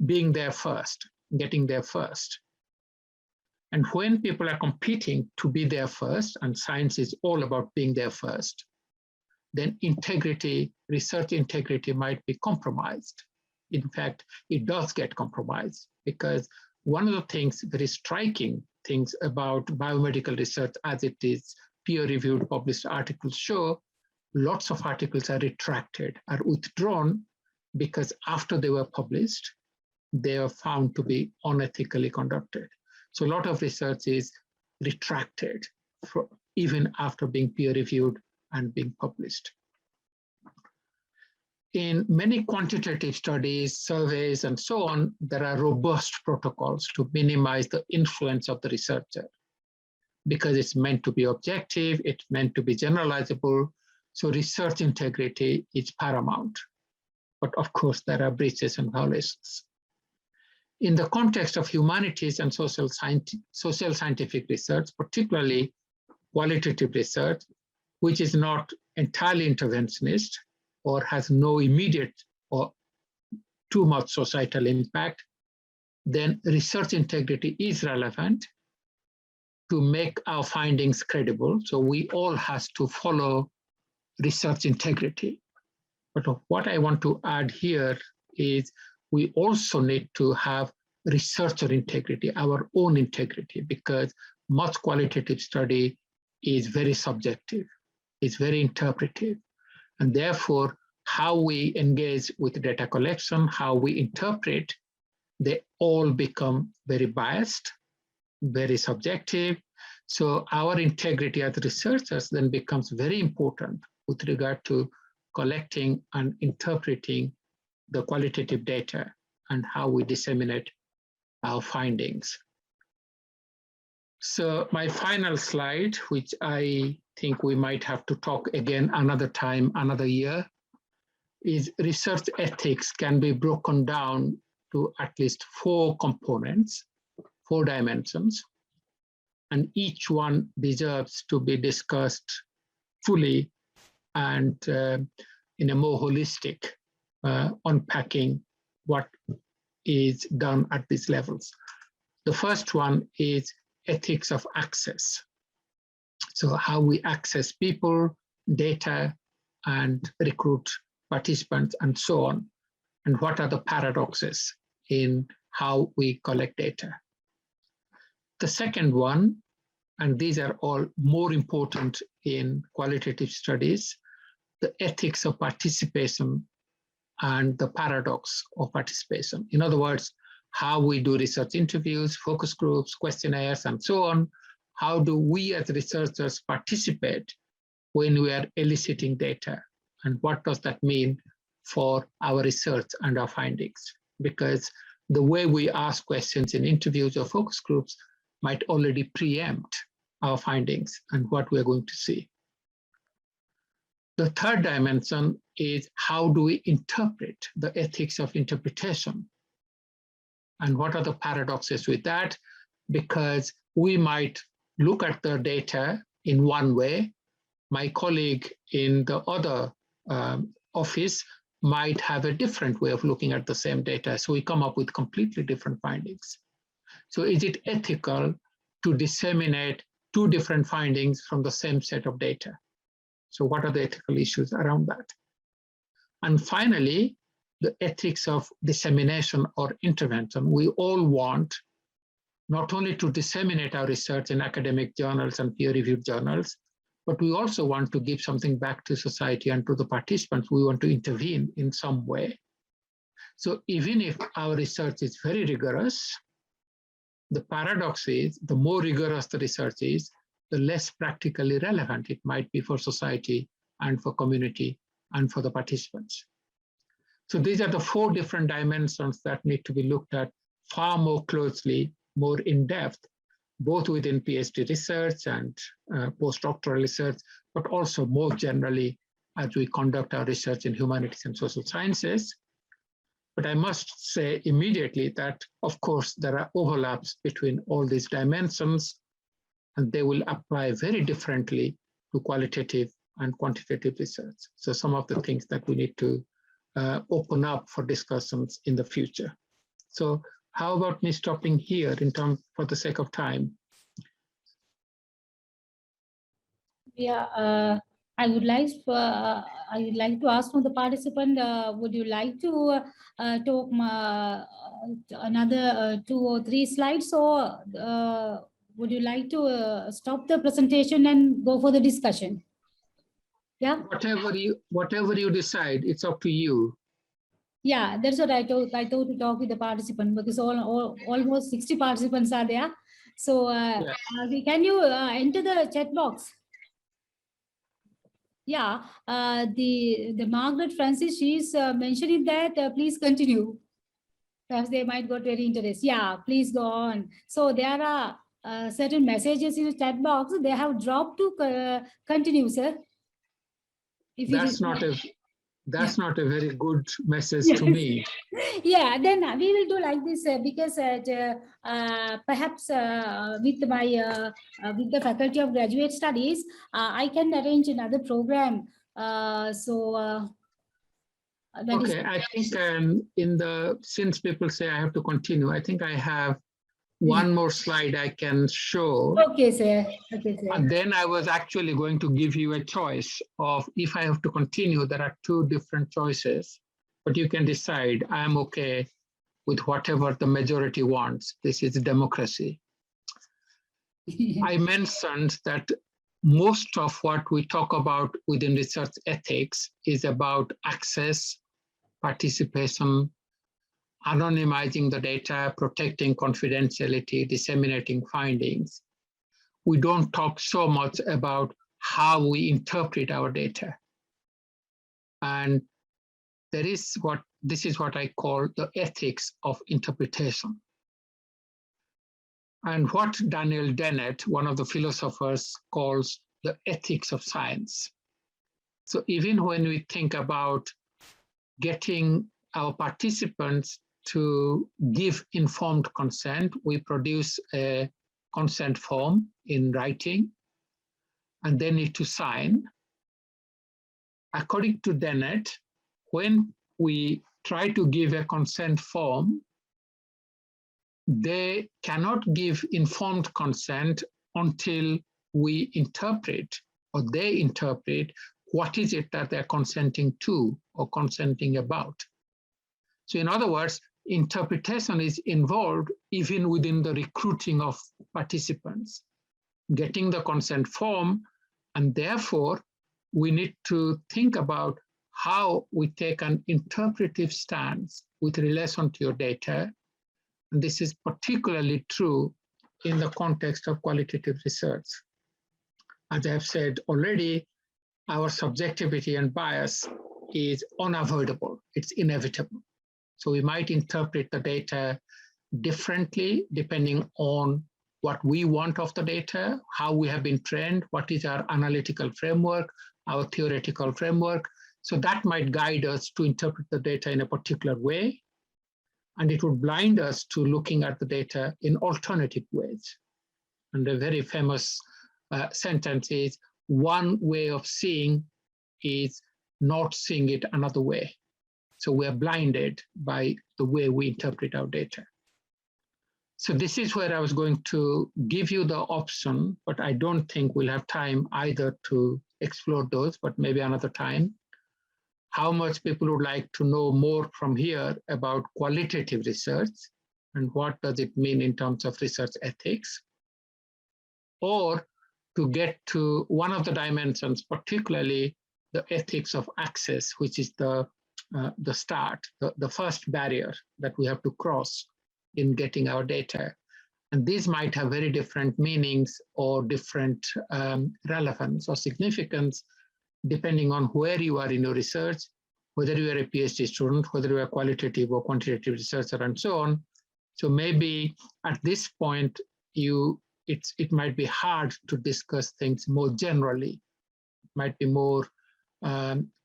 being there first, getting there first. And when people are competing to be there first, and science is all about being there first, then integrity, research integrity might be compromised. In fact, it does get compromised because one of the things, very striking things about biomedical research as it is peer-reviewed published articles show, lots of articles are retracted, are withdrawn because after they were published, they are found to be unethically conducted. So a lot of research is retracted even after being peer-reviewed and being published. In many quantitative studies, surveys, and so on, there are robust protocols to minimize the influence of the researcher because it's meant to be objective, it's meant to be generalizable, so research integrity is paramount. But of course, there are breaches and violations. in the context of humanities and social scientific research, particularly qualitative research, which is not entirely interventionist or has no immediate or too much societal impact, then research integrity is relevant to make our findings credible. So we all have to follow research integrity. But what I want to add here is we also need to have researcher integrity, our own integrity, because much qualitative study is very subjective, it's very interpretive. And therefore, how we engage with data collection, how we interpret, they all become very biased, very subjective. So our integrity as researchers then becomes very important with regard to collecting and interpreting the qualitative data and how we disseminate our findings. So my final slide, which I think we might have to talk again another time, another year, is research ethics can be broken down to at least 4 components, 4 dimensions, and each one deserves to be discussed fully and in a more holistic unpacking what is done at these levels. The first one is ethics of access. So how we access people, data, and recruit participants, and so on. And what are the paradoxes in how we collect data? The second one, and these are all more important in qualitative studies, the ethics of participation and the paradox of participation. In other words, how we do research interviews, focus groups, questionnaires, and so on. How do we as researchers participate when we are eliciting data? And what does that mean for our research and our findings? Because the way we ask questions in interviews or focus groups might already preempt our findings and what we're going to see. The third dimension is how do we interpret the ethics of interpretation? And what are the paradoxes with that? Because we might look at the data in one way. My colleague in the other office might have a different way of looking at the same data. So we come up with completely different findings. So is it ethical to disseminate 2 different findings from the same set of data? So what are the ethical issues around that? And finally, the ethics of dissemination or intervention. We all want not only to disseminate our research in academic journals and peer-reviewed journals, but we also want to give something back to society and to the participants. We want to intervene in some way. So even if our research is very rigorous, the paradox is the more rigorous the research is, the less practically relevant it might be for society and for community and for the participants. So these are the 4 different dimensions that need to be looked at far more closely, more in depth, both within PhD research and postdoctoral research, but also more generally as we conduct our research in humanities and social sciences. But I must say immediately that, of course, there are overlaps between all these dimensions, and they will apply very differently to qualitative and quantitative research. So some of the things that we need to open up for discussions in the future. So how about me stopping here in terms for the sake of time? Yeah, I would like to ask from the participant, would you like to talk another 2 or 3 slides, or would you like to stop the presentation and go for the discussion? Yeah. Whatever you decide, it's up to you. Yeah, that's what I thought to talk with the participant, because almost 60 participants are there. So can you enter the chat box? Yeah, the Margaret Francis, she's mentioning that please continue. Perhaps they might got very interested. Yeah, please go on. So there are certain messages in the chat box. They have dropped to continue, sir. If That's not a That's not a very good message to me. Yeah, then we will do like this because perhaps with my with the Faculty of Graduate Studies, I can arrange another program. Okay, I think since people say I have to continue, I think I have one more slide I can show. Okay, sir. Okay, sir. And then I was actually going to give you a choice of, if I have to continue, there are two different choices, but you can decide. I am okay with whatever the majority wants. This is democracy. I mentioned that most of what we talk about within research ethics is about access, participation, anonymizing the data, protecting confidentiality, disseminating findings. We don't talk so much about how we interpret our data. And this is what I call the ethics of interpretation. And what Daniel Dennett, one of the philosophers, calls the ethics of science. So even when we think about getting our participants to give informed consent, we produce a consent form in writing, and they need to sign. According to Dennett, when we try to give a consent form, they cannot give informed consent until we interpret, or they interpret, what is it that they're consenting to or consenting about. So in other words, interpretation is involved even within the recruiting of participants, getting the consent form, and therefore we need to think about how we take an interpretive stance with relation to your data. And this is particularly true in the context of qualitative research. As I have said already, our subjectivity and bias is unavoidable, it's inevitable. So we might interpret the data differently depending on what we want of the data, how we have been trained, what is our analytical framework, our theoretical framework. So that might guide us to interpret the data in a particular way, and it would blind us to looking at the data in alternative ways. And a very famous sentence is, one way of seeing is not seeing it another way. So we are blinded by the way we interpret our data. So this is where I was going to give you the option, but I don't think we'll have time either to explore those, but maybe another time. How much people would like to know more from here about qualitative research and what does it mean in terms of research ethics, or to get to one of the dimensions, particularly the ethics of access, which is the start, the first barrier that we have to cross in getting our data. And these might have very different meanings or different relevance or significance depending on where you are in your research, whether you are a PhD student, whether you are a qualitative or quantitative researcher, and so on. So maybe at this point, it might be hard to discuss things more generally. It might be more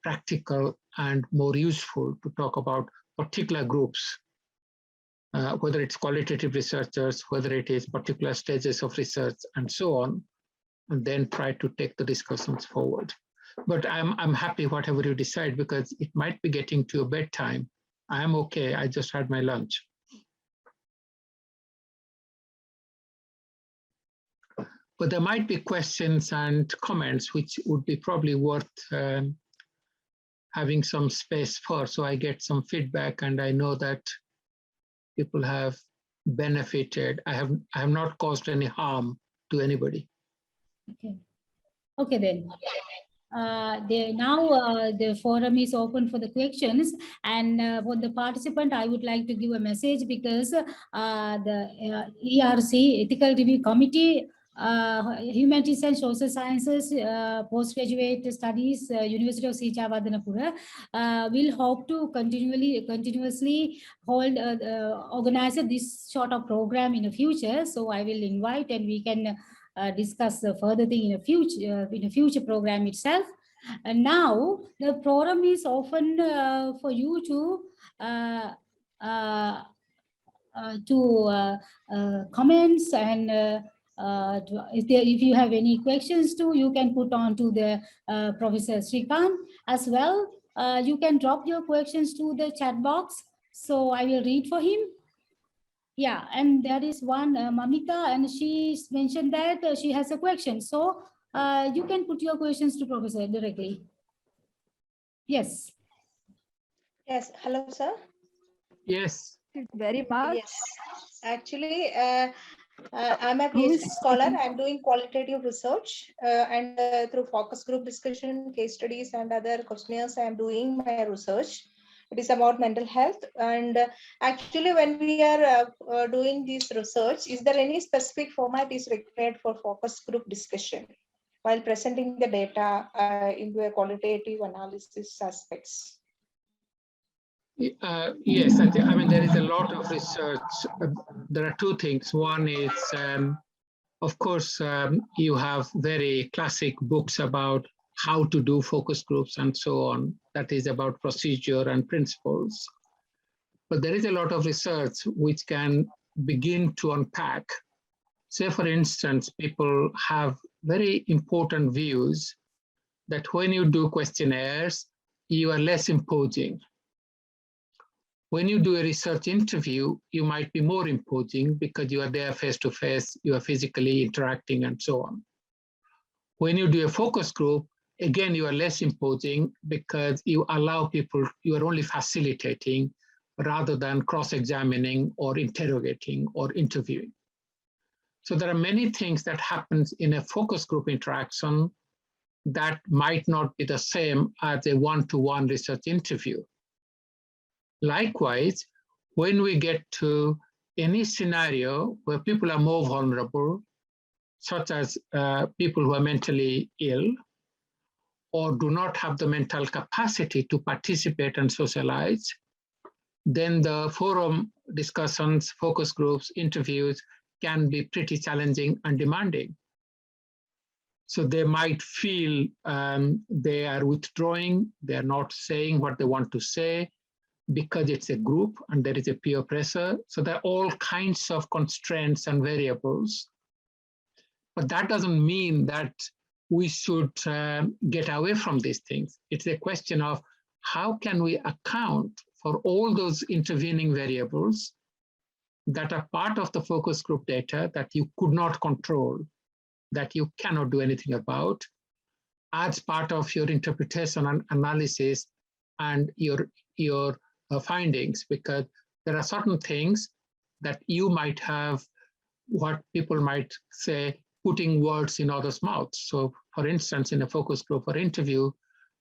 practical and more useful to talk about particular groups, whether it's qualitative researchers, whether it is particular stages of research, and so on, and then try to take the discussions forward. But I'm happy whatever you decide, because it might be getting to your bedtime. I am okay, I just had my lunch. But there might be questions and comments which would be probably worth having some space for, so I get some feedback and I know that people have benefited. I have not caused any harm to anybody. Okay then. The forum is open for the questions, and for the participant, I would like to give a message, because the ERC, Ethical Review Committee, Humanities and Social Sciences, Postgraduate Studies, University of Jayewardenepura, will hope to continuously organize this sort of program in the future. So I will invite, and we can discuss the further thing in a future program itself. And now the forum is open for you to comments and if you have any questions too, you can put on to the Professor Srikant as well. You can drop your questions to the chat box, so I will read for him. Yeah, and there is one Mamita, and she mentioned that she has a question. So you can put your questions to Professor directly. Yes. Yes, hello, sir. Yes. Very much. Yes, actually, I'm a PhD scholar. I'm doing qualitative research and through focus group discussion, case studies, and other questionnaires, I'm doing my research. It is about mental health. And actually, when we are doing this research, is there any specific format is required for focus group discussion while presenting the data into a qualitative analysis aspects? Yes, I mean, there is a lot of research. There are two things. One is, of course, you have very classic books about how to do focus groups and so on. That is about procedure and principles. But there is a lot of research which can begin to unpack. Say, for instance, people have very important views that when you do questionnaires, you are less imposing. When you do a research interview, you might be more imposing because you are there face to face, you are physically interacting and so on. When you do a focus group, again, you are less imposing because you allow people, you are only facilitating rather than cross-examining or interrogating or interviewing. So there are many things that happens in a focus group interaction that might not be the same as a one-to-one research interview. Likewise, when we get to any scenario where people are more vulnerable, such as people who are mentally ill or do not have the mental capacity to participate and socialize, then the forum discussions, focus groups, interviews can be pretty challenging and demanding. So they might feel they are withdrawing, they are not saying what they want to say, because it's a group and there is a peer pressure. So there are all kinds of constraints and variables. But that doesn't mean that we should get away from these things. It's a question of how can we account for all those intervening variables that are part of the focus group data that you could not control, that you cannot do anything about, as part of your interpretation and analysis and your findings, because there are certain things that you might have, what people might say, putting words in others' mouths. So for instance, in a focus group or interview,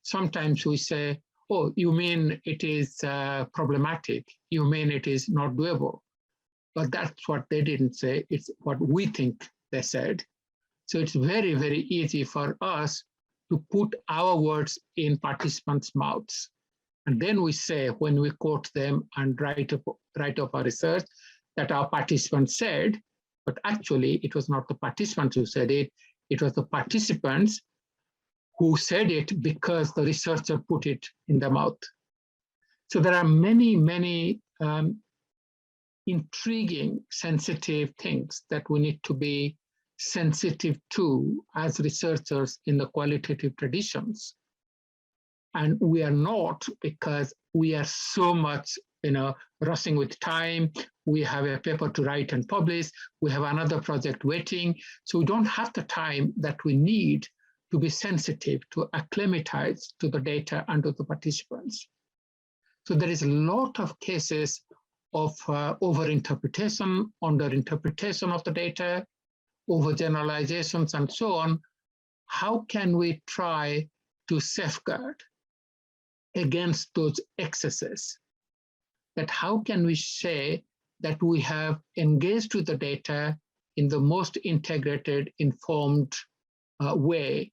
sometimes we say, oh, you mean it is problematic, you mean it is not doable. But that's what they didn't say, it's what we think they said. So it's very, very easy for us to put our words in participants' mouths. And then we say, when we quote them and write up our research, that our participants said, but actually it was not the participants who said it, it was the participants who said it because the researcher put it in their mouth. So there are many, many intriguing, sensitive things that we need to be sensitive to as researchers in the qualitative traditions. And we are not, because we are so much, rushing with time. We have a paper to write and publish. We have another project waiting. So we don't have the time that we need to be sensitive, to acclimatize to the data and to the participants. So there is a lot of cases of overinterpretation, underinterpretation of the data, overgeneralizations, and so on. How can we try to safeguard against those excesses? That how can we say that we have engaged with the data in the most integrated, informed way,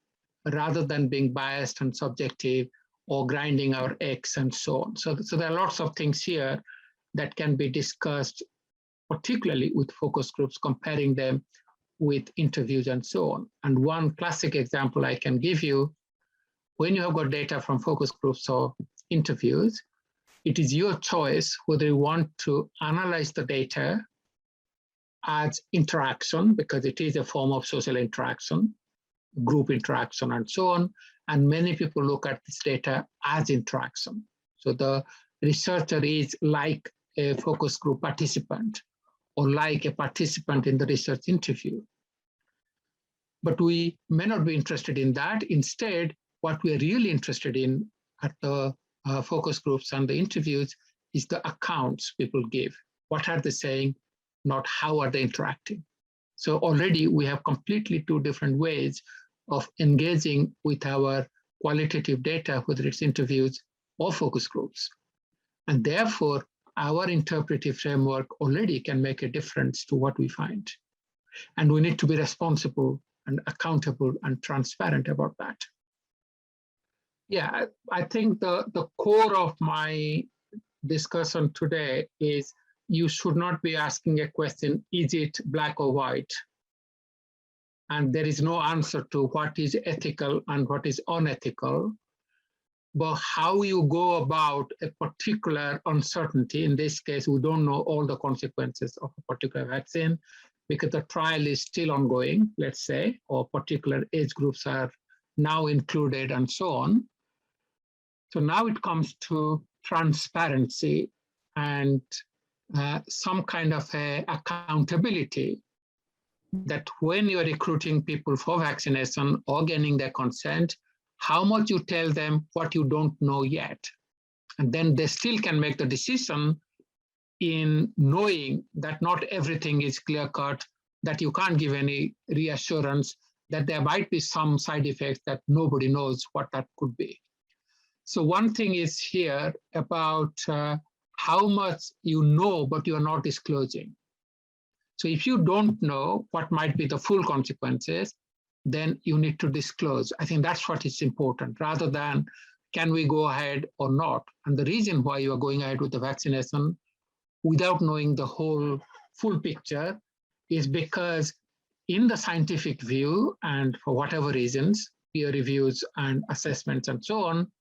rather than being biased and subjective or grinding our eggs and so on. So there are lots of things here that can be discussed, particularly with focus groups, comparing them with interviews and so on. And one classic example I can give you, when you have got data from focus groups or interviews, it is your choice whether you want to analyze the data as interaction, because it is a form of social interaction, group interaction, and so on. And many people look at this data as interaction. So the researcher is like a focus group participant or like a participant in the research interview. But we may not be interested in that. Instead, what we are really interested in at the focus groups and the interviews is the accounts people give. What are they saying, not how are they interacting? So already we have completely two different ways of engaging with our qualitative data, whether it's interviews or focus groups. And therefore, our interpretive framework already can make a difference to what we find. And we need to be responsible and accountable and transparent about that. Yeah, I think the core of my discussion today is you should not be asking a question, is it black or white? And there is no answer to what is ethical and what is unethical. But how you go about a particular uncertainty, in this case, we don't know all the consequences of a particular vaccine because the trial is still ongoing, let's say, or particular age groups are now included and so on. So now it comes to transparency and some kind of a accountability that when you're recruiting people for vaccination or getting their consent, how much you tell them what you don't know yet. And then they still can make the decision in knowing that not everything is clear-cut, that you can't give any reassurance, that there might be some side effects that nobody knows what that could be. So one thing is here about how much you know, but you're not disclosing. So if you don't know what might be the full consequences, then you need to disclose. I think that's what is important, rather than can we go ahead or not. And the reason why you are going ahead with the vaccination without knowing the whole full picture is because in the scientific view, and for whatever reasons, peer reviews and assessments and so on,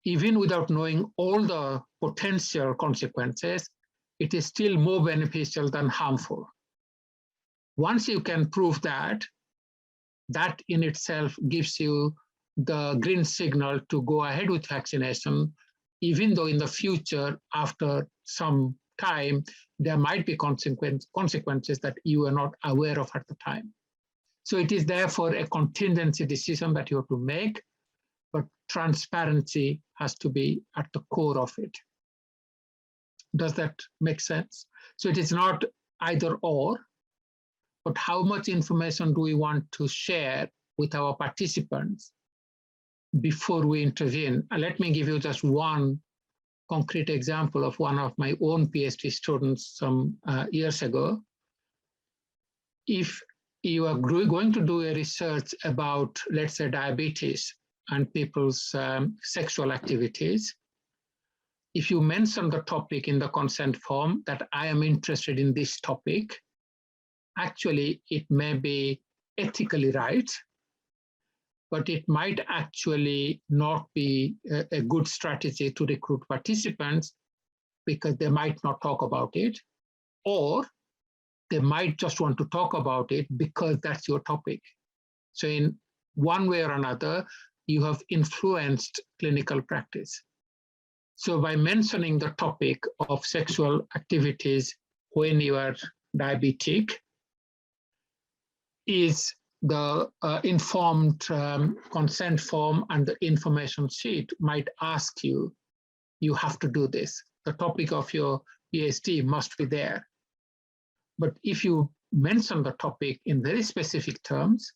even without knowing all the potential consequences, it is still more beneficial than harmful. Once you can prove that, that in itself gives you the green signal to go ahead with vaccination, even though in the future, after some time, there might be consequences that you are not aware of at the time. So it is therefore a contingency decision that you have to make, but transparency has to be at the core of it. Does that make sense? So it is not either or, but how much information do we want to share with our participants before we intervene? And let me give you just one concrete example of one of my own PhD students some years ago. If you are going to do a research about, let's say, diabetes and people's sexual activities, if you mention the topic in the consent form that I am interested in this topic, actually it may be ethically right, but it might actually not be a good strategy to recruit participants because they might not talk about it, or they might just want to talk about it because that's your topic. So in one way or another, you have influenced clinical practice. So by mentioning the topic of sexual activities when you are diabetic, is the informed consent form and the information sheet might ask you, you have to do this. The topic of your PhD must be there. But if you mention the topic in very specific terms,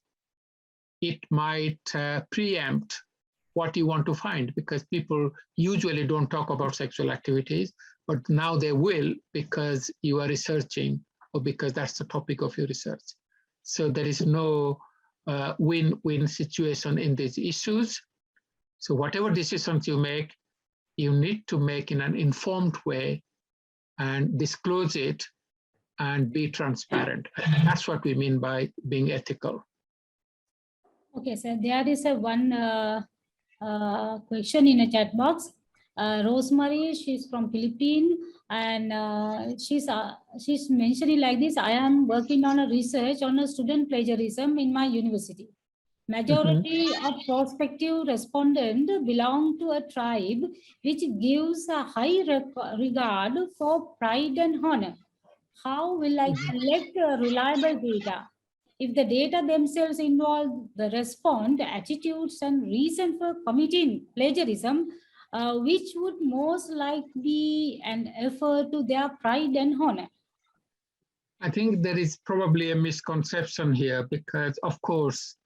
it might preempt what you want to find, because people usually don't talk about sexual activities, but now they will because you are researching or because that's the topic of your research. So there is no win-win situation in these issues. So whatever decisions you make, you need to make in an informed way and disclose it and be transparent. That's what we mean by being ethical. Okay, so there is a one question in a chat box. Rosemary, she's from Philippines, and she's mentioning like this: I am working on a research on a student plagiarism in my university. Majority of prospective respondents belong to a tribe which gives a high regard for pride and honor. How will I collect reliable data? If the data themselves involve the response, attitudes, and reason for committing plagiarism, which would most likely be an effort to their pride and honor? I think there is probably a misconception here because, of course,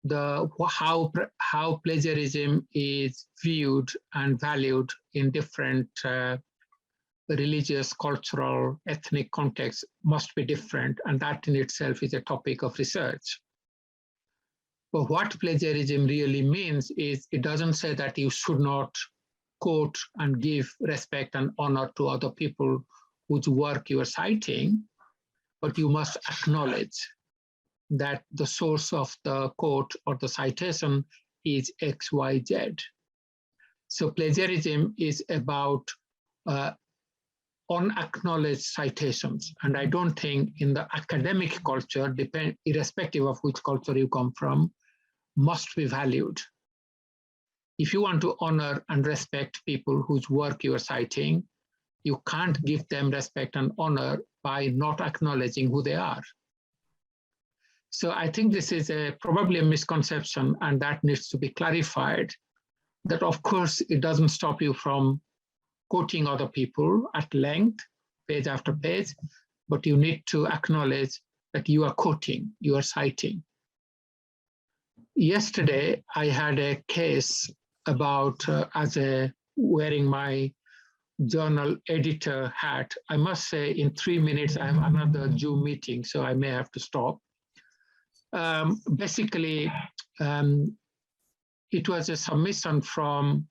how plagiarism is viewed and valued in different religious, cultural, ethnic contexts must be different, and that in itself is a topic of research. But what plagiarism really means is it doesn't say that you should not quote and give respect and honor to other people whose work you are citing, but you must acknowledge that the source of the quote or the citation is X, Y, Z. So plagiarism is about unacknowledged citations. And I don't think in the academic culture, irrespective of which culture you come from, must be valued. If you want to honor and respect people whose work you are citing, you can't give them respect and honor by not acknowledging who they are. So I think this is probably a misconception, and that needs to be clarified, that of course it doesn't stop you from quoting other people at length, page after page, but you need to acknowledge that you are quoting, you are citing. Yesterday, I had a case about, wearing my journal editor hat. I must say in 3 minutes, I have another Zoom meeting, so I may have to stop. Basically, it was a submission from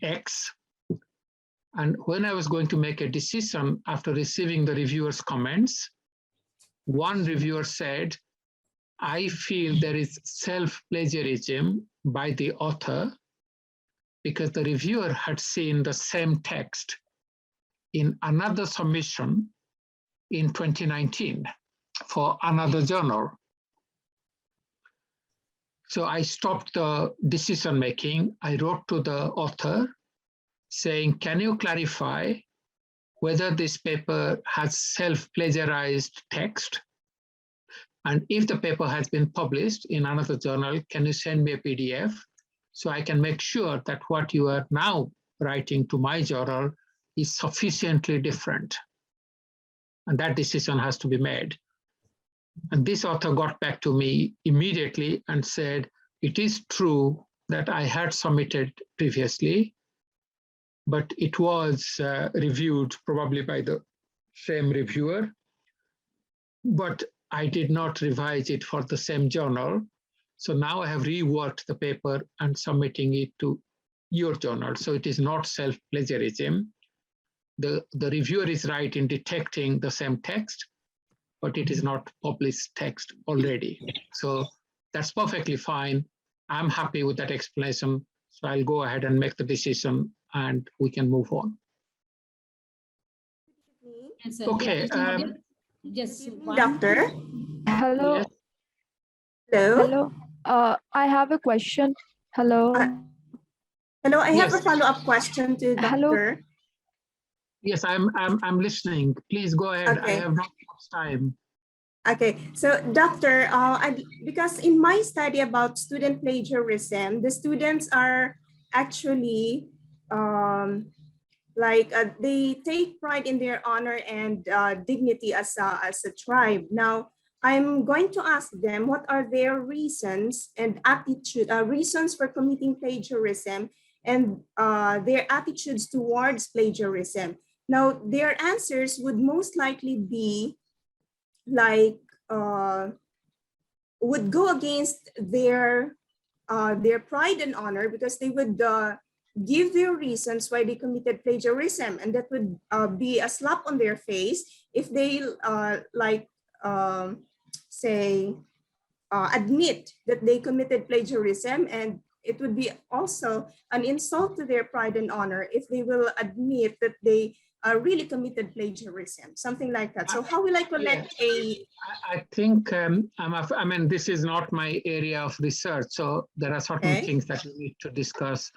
X. And when I was going to make a decision after receiving the reviewer's comments, one reviewer said, I feel there is self-plagiarism by the author because the reviewer had seen the same text in another submission in 2019 for another journal. So I stopped the decision making. I wrote to the author saying, can you clarify whether this paper has self-plagiarized text? And if the paper has been published in another journal, can you send me a PDF so I can make sure that what you are now writing to my journal is sufficiently different? And that decision has to be made. And this author got back to me immediately and said, it is true that I had submitted previously, but it was reviewed probably by the same reviewer, but I did not revise it for the same journal. So now I have reworked the paper and submitting it to your journal. So it is not self-plagiarism. The reviewer is right in detecting the same text, but it is not published text already. So that's perfectly fine. I'm happy with that explanation. So I'll go ahead and make the decision and we can move on. Yes, Okay. Just one. Doctor. Hello. Yes. Hello. Hello. I have a question. Hello. Hello. I have Yes. a follow-up question to Hello. Doctor. Yes, I'm listening. Please go ahead. Okay. I have not much time. Okay, so Doctor, because in my study about student plagiarism, the students are actually they take pride in their honor and dignity as a tribe. Now, I'm going to ask them what are their reasons and reasons for committing plagiarism and their attitudes towards plagiarism. Now, their answers would most likely be like would go against their pride and honor, because they would give their reasons why they committed plagiarism, and that would be a slap on their face if they say admit that they committed plagiarism, and it would be also an insult to their pride and honor if they will admit that they really committed plagiarism, something like that. So how will I collect I think, I mean, this is not my area of research, so there are certain things that we need to discuss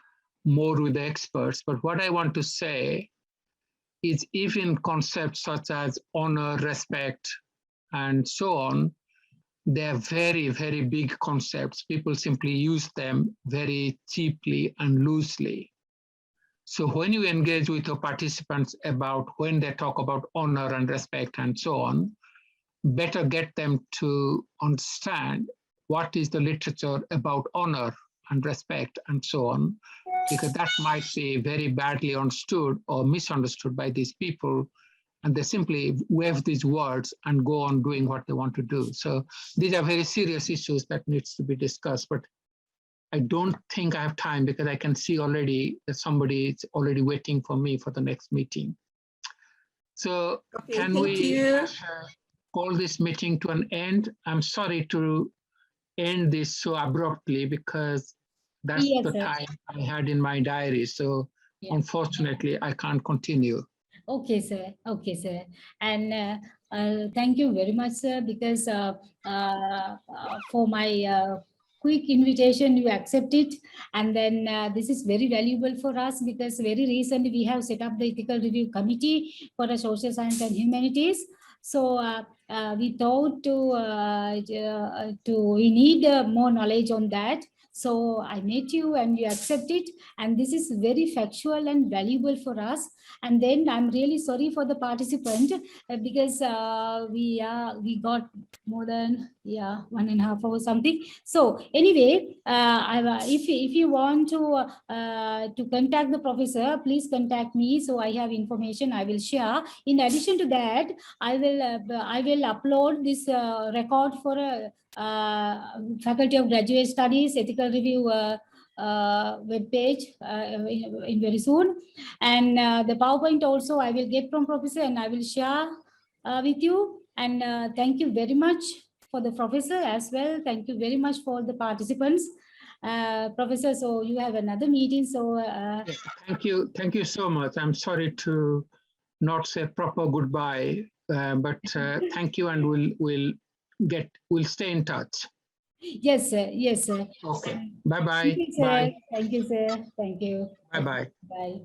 more with the experts. But what I want to say is even concepts such as honor, respect, and so on, they're very, very big concepts. People simply use them very cheaply and loosely. So when you engage with your participants about when they talk about honor and respect and so on, better get them to understand what is the literature about honor and respect and so on, because that might be very badly understood or misunderstood by these people, and they simply wave these words and go on doing what they want to do. So these are very serious issues that needs to be discussed, but I don't think I have time because I can see already that somebody is already waiting for me for the next meeting. So can we call this meeting to an end? I'm sorry to end this so abruptly because that's the time I had in my diary. So unfortunately, I can't continue. Okay, sir. Okay, sir. And thank you very much, sir, because for my quick invitation, you accepted. And then this is very valuable for us because very recently we have set up the Ethical Review Committee for the Social Science and Humanities. So we thought we need more knowledge on that. So I met you and you accepted, and this is very factual and valuable for us. And then I'm really sorry for the participant because we got more than 1.5 hours something. So anyway, if you want to contact the professor, please contact me. So I have information I will share. In addition to that, I will upload this record for a Faculty of Graduate Studies Ethical Review web page in very soon, and the PowerPoint also I will get from professor and I will share with you. And thank you very much for the professor as well. Thank you very much for the participants. Professor, so you have another meeting. So thank you so much. I'm sorry to not say proper goodbye, but thank you, and we'll stay in touch. Yes, sir. Yes, sir. Okay. Bye-bye. Thank you, sir. Bye. Thank you, sir. Thank you. Bye-bye. Bye.